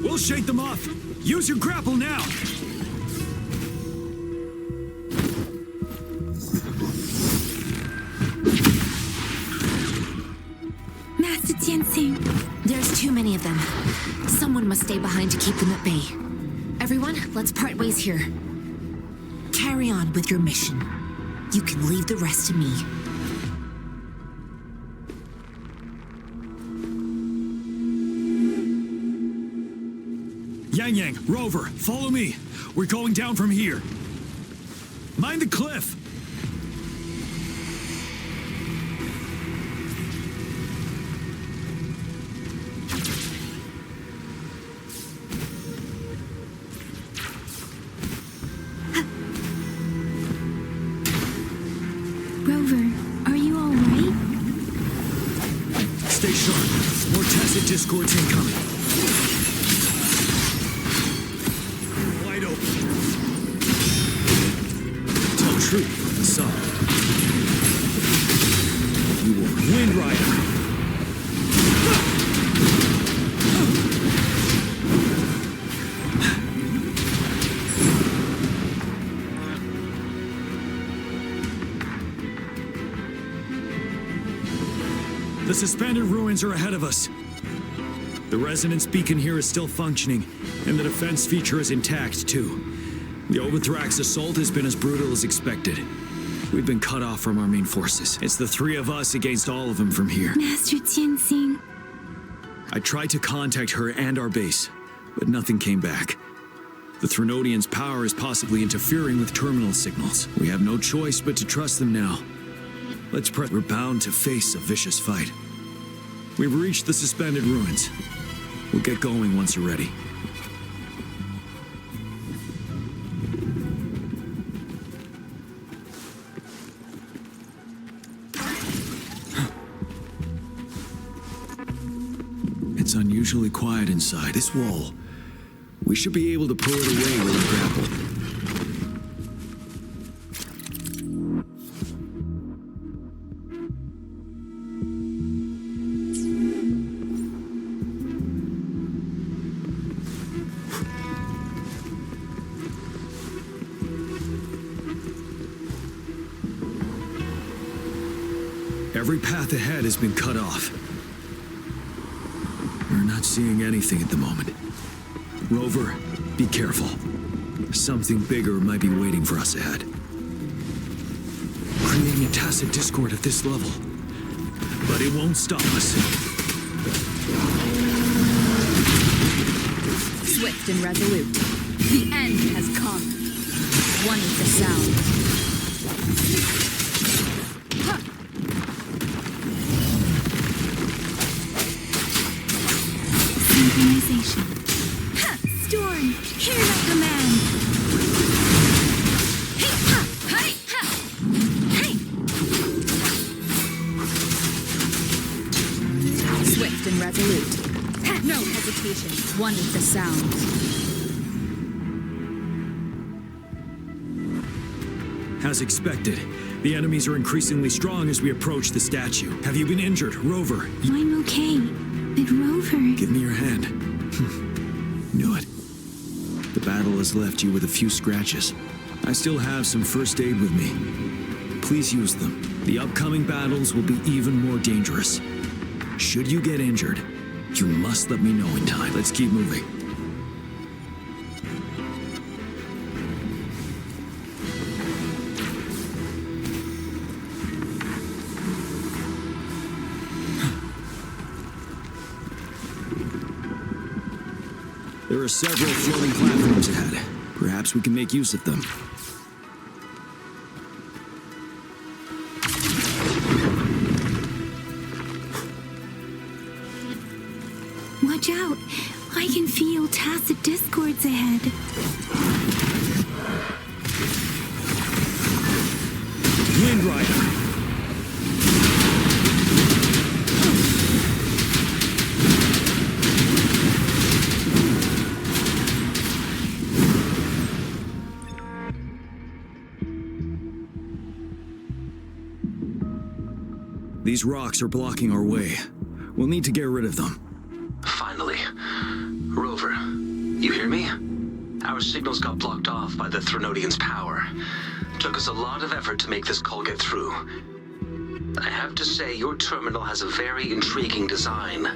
We'll shake them off. Use your grapple now. Master Jian, there's too many of them. Someone must stay behind to keep them at bay. Everyone, let's part ways here. Carry on with your mission. You can leave the rest to me. Yanyagn, Rover, follow me. We're going down from here. Mind the cliff. Rover, are you all right? Stay sharp. More tacit discords incoming. Wide open. Tell truth, son. You will Wind Rider. The suspended ruins are ahead of us. The resonance beacon here is still functioning, and the defense feature is intact, too. The Overthrax assault has been as brutal as expected. We've been cut off from our main forces. It's the three of us against all of them from here. Master Jian. I tried to contact her and our base, but nothing came back. The Threnodians' power is possibly interfering with terminal signals. We have no choice but to trust them now. Let's pray. We're bound to face a vicious fight. We've reached the suspended ruins. We'll get going once you're ready. It's unusually quiet inside. This wall. We should be able to pull it away with a grapple. Every path ahead has been cut off. We're not seeing anything at the moment. Rover, be careful. Something bigger might be waiting for us ahead. Creating a tacit discord at this level. But it won't stop us. Swift and resolute. The end has come. One with the sound. Synchronization. Ha! Storm! Hear my command! Hey! Ha! Hey! Ha! Hey! Swift and resolute. Ha! No hesitation. One with the sound. As expected, the enemies are increasingly strong as we approach the statue. Have you been injured, Rover? I'm okay. But Rover... Give me your hand. Knew it. The battle has left you with a few scratches. I still have some first aid with me. Please use them. The upcoming battles will be even more dangerous. Should you get injured, you must let me know in time. Let's keep moving. There are several floating platforms ahead. Perhaps we can make use of them. out. I can feel tacit discords ahead. Wind Rider. These rocks are blocking our way. We'll need to get rid of them. Finally. Rover, you hear me? Our signals got blocked off by the Threnodian's power. Took us a lot of effort to make this call get through. I have to say, your terminal has a very intriguing design.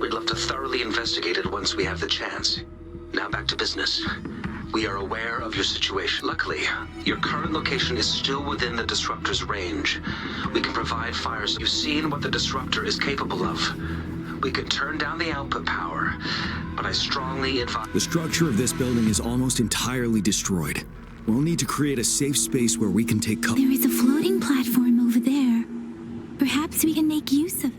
We'd love to thoroughly investigate it once we have the chance. Now back to business. We are aware of your situation. Luckily, your current location is still within the Disruptor's range. We can provide fires. You've seen what the Disruptor is capable of. We can turn down the output power, but I strongly advise... The structure of this building is almost entirely destroyed. We'll need to create a safe space where we can take cover. There is a floating platform over there. Perhaps we can make use of it.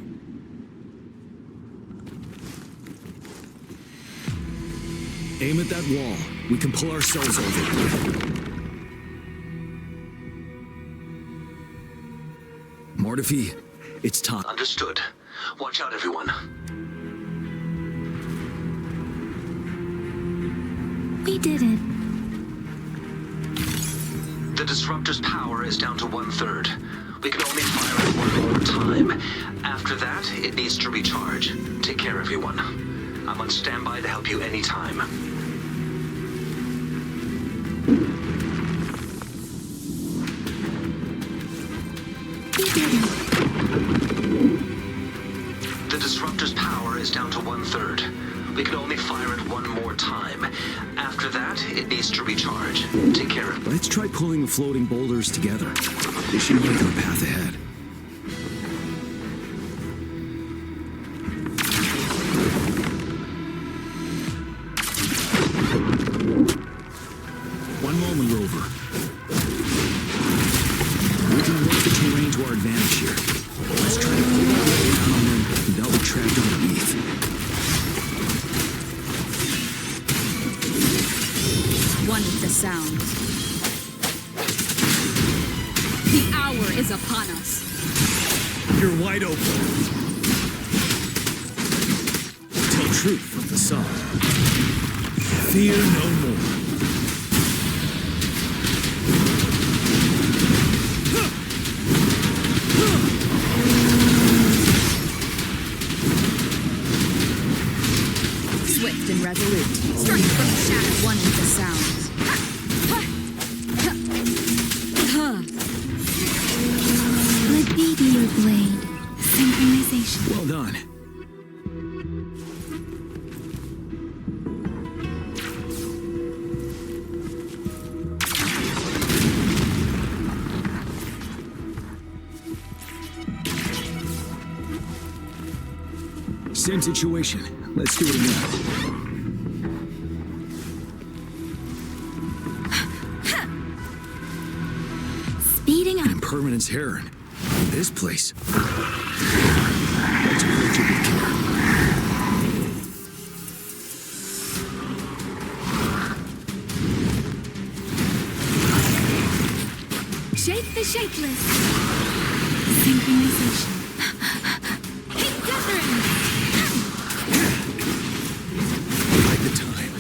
Aim at that wall. We can pull ourselves over. Mortifi, it's time. Understood. Watch out, everyone. We did it. The Disruptor's power is down to 1/3. We can only fire it one more time. After that, it needs to recharge. Take care, everyone. I'm on standby to help you anytime. The Disruptor's power is down to 1/3. We can only fire it one more time. After that, it needs to recharge. Take care. Let's try pulling the floating boulders together. They should make our path ahead. One moment, Rover. We can work the terrain to our advantage here. Let's try to pull our way down on them without being trapped underneath. One with the sound. The hour is upon us. You're wide open. Tell truth from the sun. Fear no more. Swift and resolute. Strike from the shadow. One with the sound. Let me be your blade. Synchronization. Well done. Same situation. Let's do it again. Speeding up. Impermanence Heron. This place. Let's approach it with care. Shake the shakeless. Synchronization. Utterance. Like the time.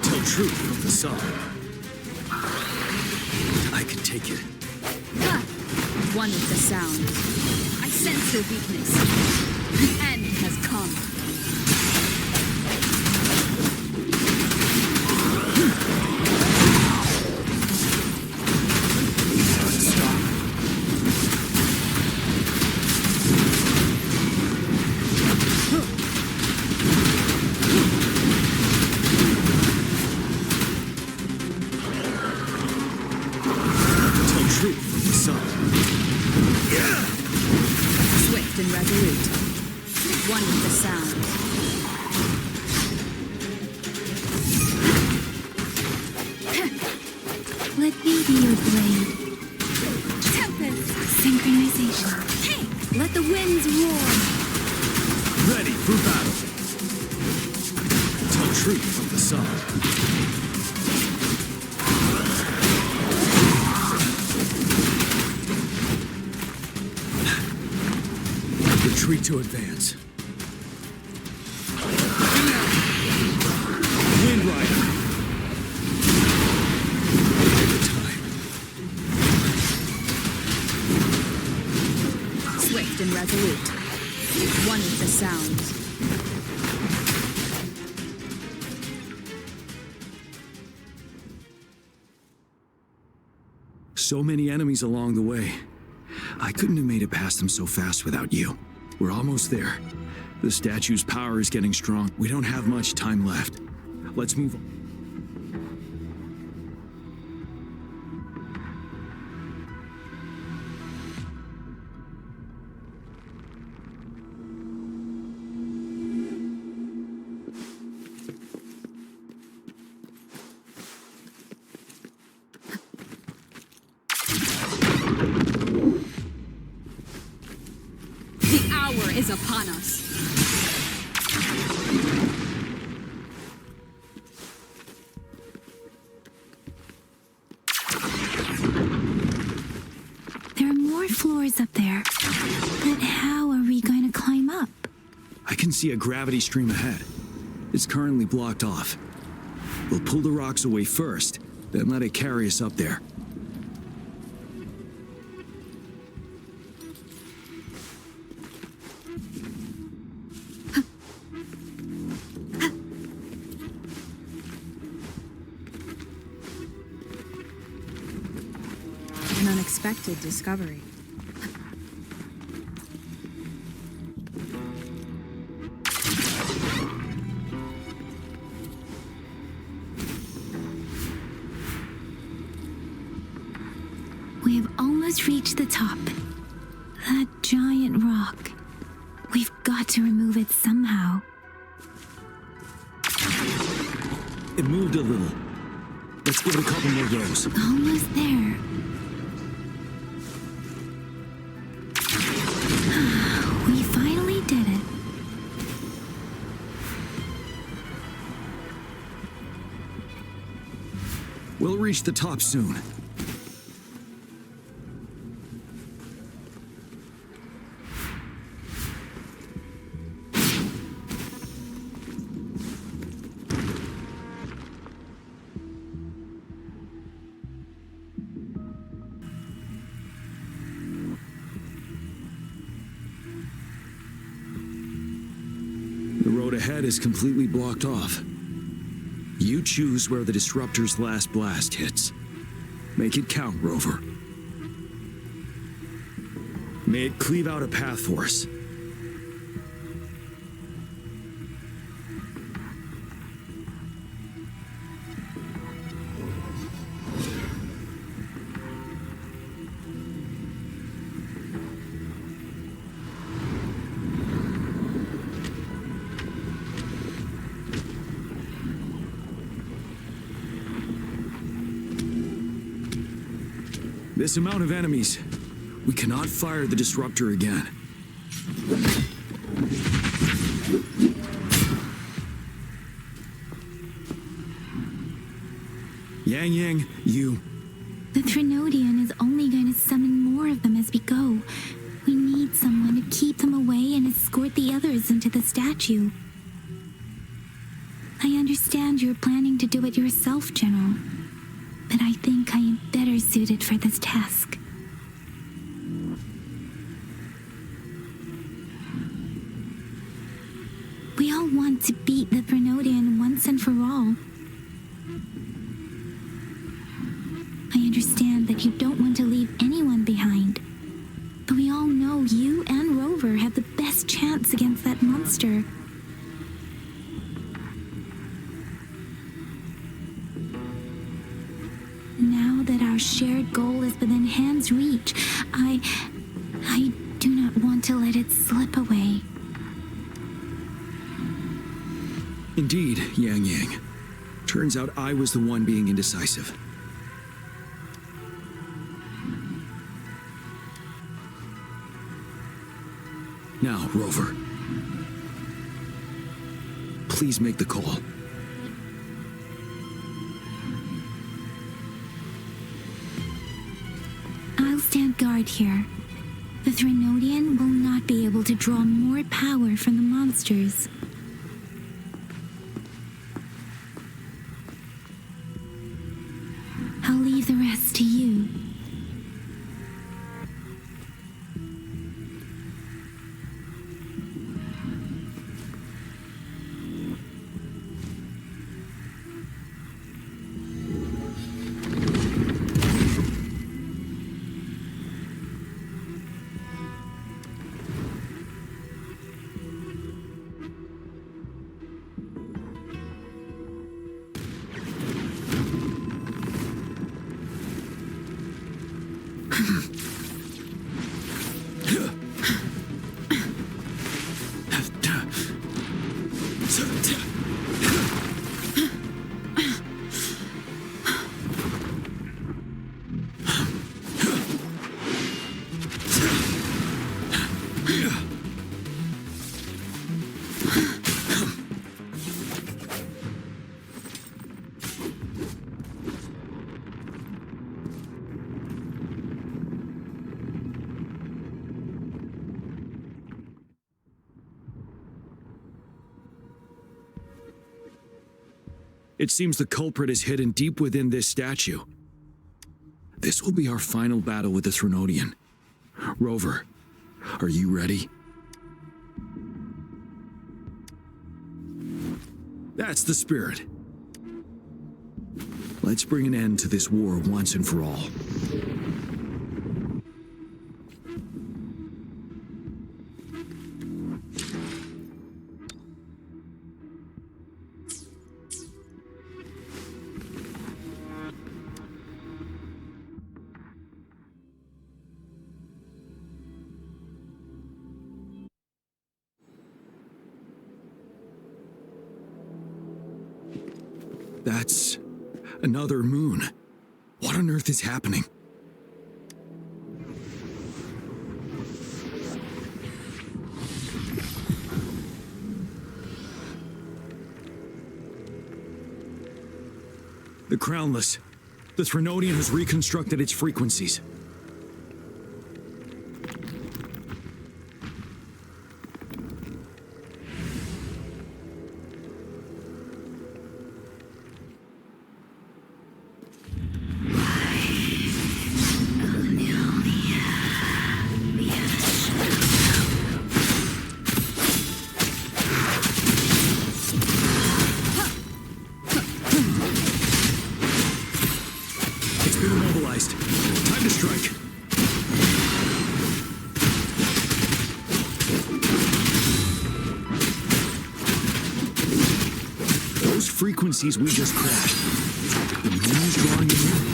Tell truth from the sun. I can take it. One with the sound. I sense their weakness. The end has come. Stop. Tell truth from the sun. Swift and resolute. One with the sound. Let me be your blade. Tempest. Synchronization. Hey, let the winds roar. Ready for battle. battle. Tell truth from the sun. Retreat to advance. Wind Rider. Take the time. Swift and resolute. One with the sounds. So many enemies along the way. I couldn't have made it past them so fast without you. We're almost there. The statue's power is getting strong. We don't have much time left. Let's move on. The hour is upon us. There are more floors up there. But how are we going to climb up? I can see a gravity stream ahead. It's currently blocked off. We'll pull the rocks away first, then let it carry us up there. An unexpected discovery. We have almost reached the top. That giant rock. We've got to remove it somehow. It moved a little. Let's give it a couple more goes. Almost there. We finally did it. We'll reach the top soon. The road ahead is completely blocked off. You choose where the Disruptor's last blast hits. Make it count, Rover. May it cleave out a path for us. This amount of enemies, we cannot fire the Disruptor again. Yanyagn, you... The Trinodian is only going to summon more of them as we go. We need someone to keep them away and escort the others into the statue. I understand you're planning to do it yourself, General. But I think I am better suited for this task. We all want to beat the Trinodian once and for all. I understand that you don't want to leave anyone behind. But we all know you and Rover have the best chance against that monster. Now that our shared goal is within hand's reach, I do not want to let it slip away. Indeed, Yanyagn. Turns out I was the one being indecisive. Now, Rover. please make the call. I'll stand guard here. The Threnodian will not be able to draw more power from the monsters. I'll leave the rest to you. It seems the culprit is hidden deep within this statue. This will be our final battle with the Threnodian. Rover, are you ready? That's the spirit. Let's bring an end to this war once and for all. That's another moon. What on earth is happening? The Crownless. The Threnodian has reconstructed its frequencies. Frequencies we just crashed. The moon's drawing in.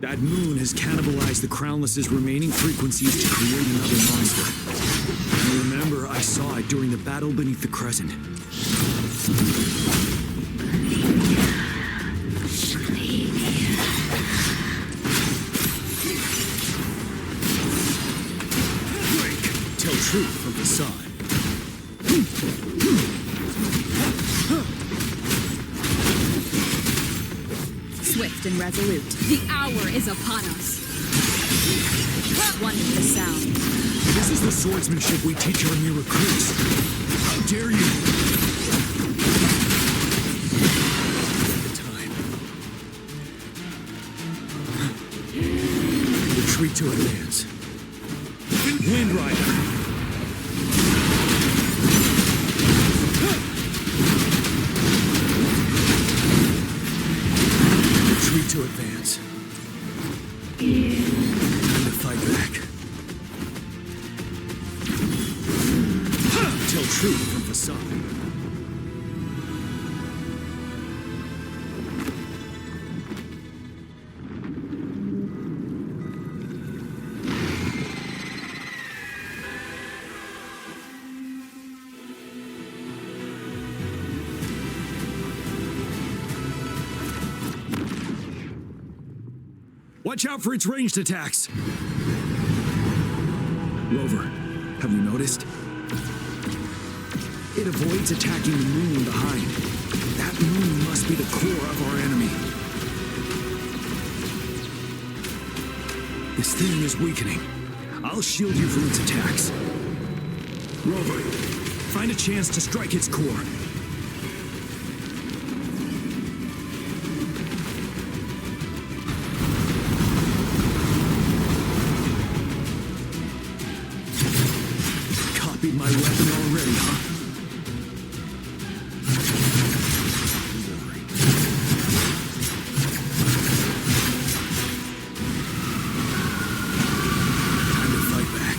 That moon has cannibalized the Crownless's remaining frequencies to create another monster. And remember, I saw it during the battle beneath the Crescent. Quick! Tell truth from facade. Swift and resolute, the hour is upon us. One with the sound. This is the swordsmanship we teach our new recruits. How dare you! The Retreat to advance. Wind Rider. Retreat to advance. Time to fight back. Tell truth from facade. Watch out for its ranged attacks! Rover, have you noticed? It avoids attacking the moon behind. That moon must be the core of our enemy. This thing is weakening. I'll shield you from its attacks. Rover, find a chance to strike its core. My weapon already, huh? Time to fight back.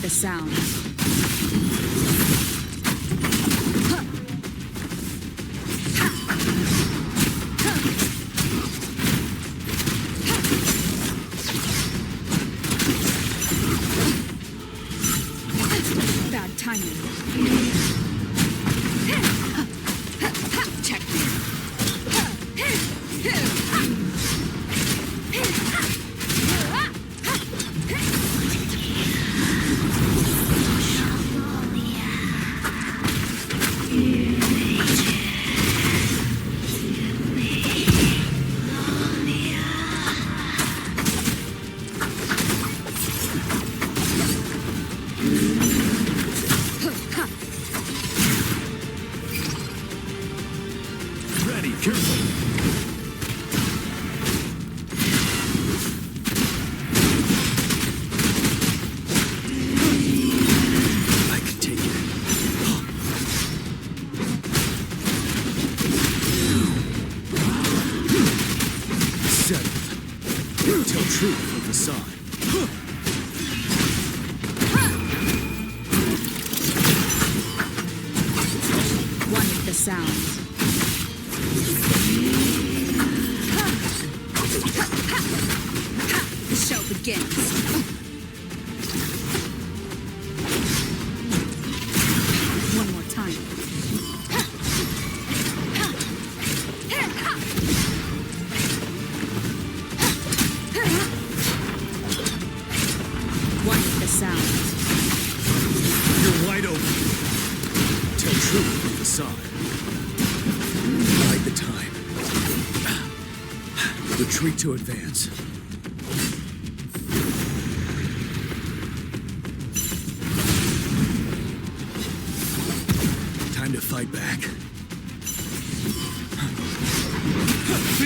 The sound. Bad timing. Check me. Retreat to advance. Time to fight back.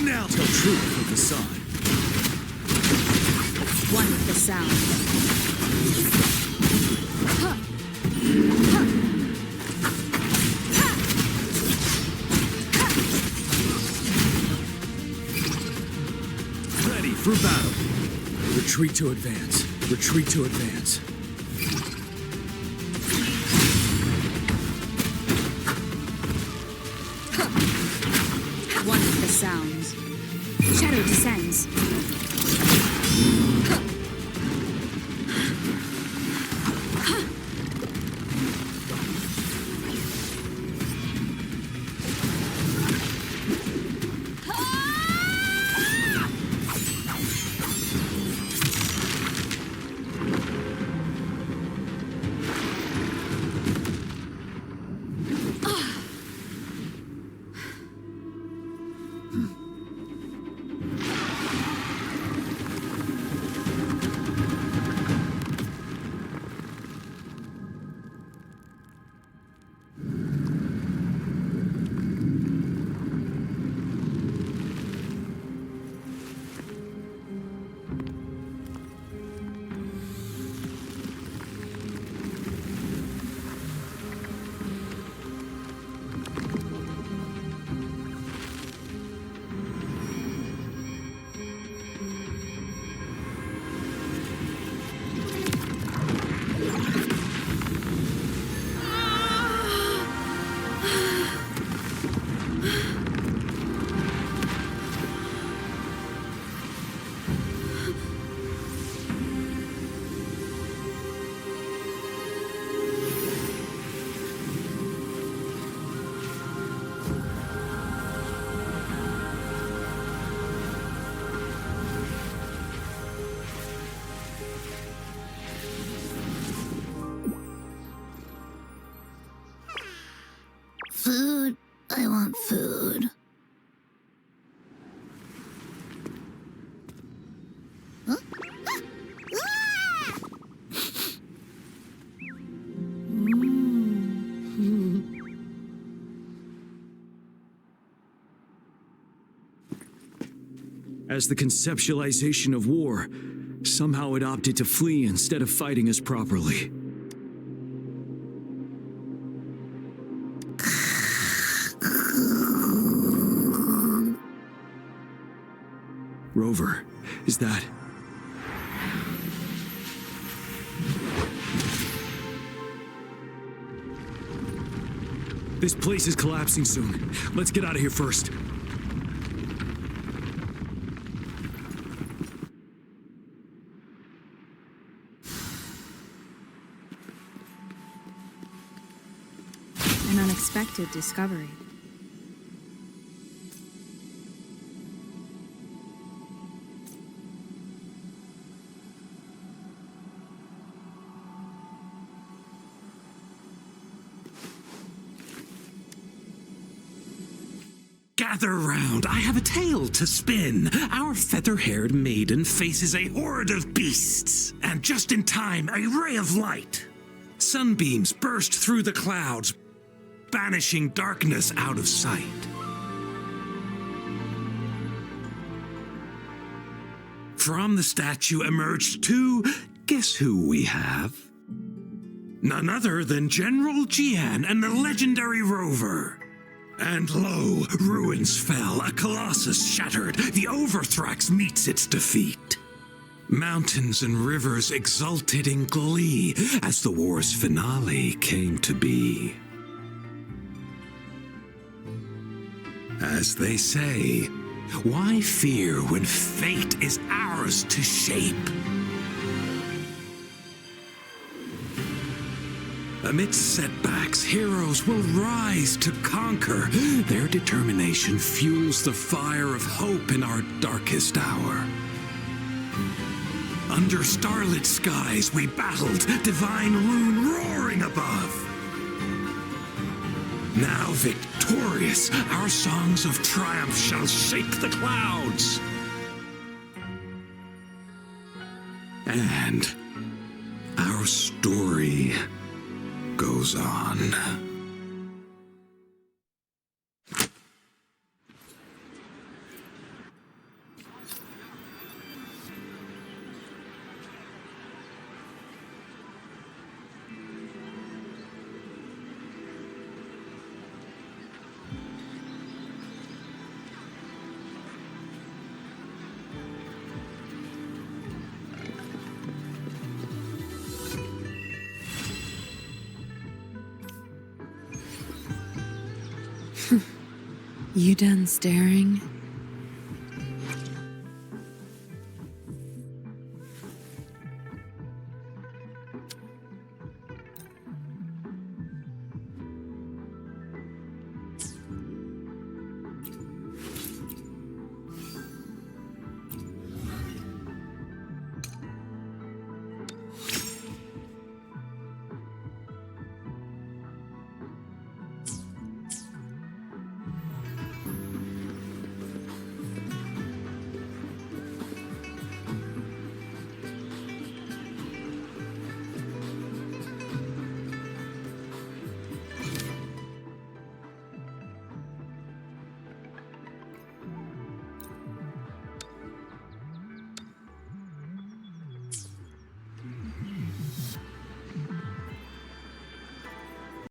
Now tell truth with the sun. One with the sound. Ready for battle. Retreat to advance. Retreat to advance. One with the sounds. Shadow descends. Food. I want food. Huh? As the conceptualization of war, somehow it opted to flee instead of fighting us properly. Rover, is that... This place is collapsing soon. Let's get out of here first. An unexpected discovery. Gather round, I have a tale to spin. Our feather-haired maiden faces a horde of beasts, and just in time, a ray of light. Sunbeams burst through the clouds, banishing darkness out of sight. From the statue emerged two, guess who we have? None other than General Jiyan and the legendary rover. And lo, ruins fell, a colossus shattered, the Overthrax meets its defeat. Mountains and rivers exulted in glee as the war's finale came to be. As they say, why fear when fate is ours to shape? Amidst setbacks, heroes will rise to conquer. Their determination fuels the fire of hope in our darkest hour. Under starlit skies we battled, divine rune roaring above. Now victorious, our songs of triumph shall shake the clouds. And our story goes on. You done staring?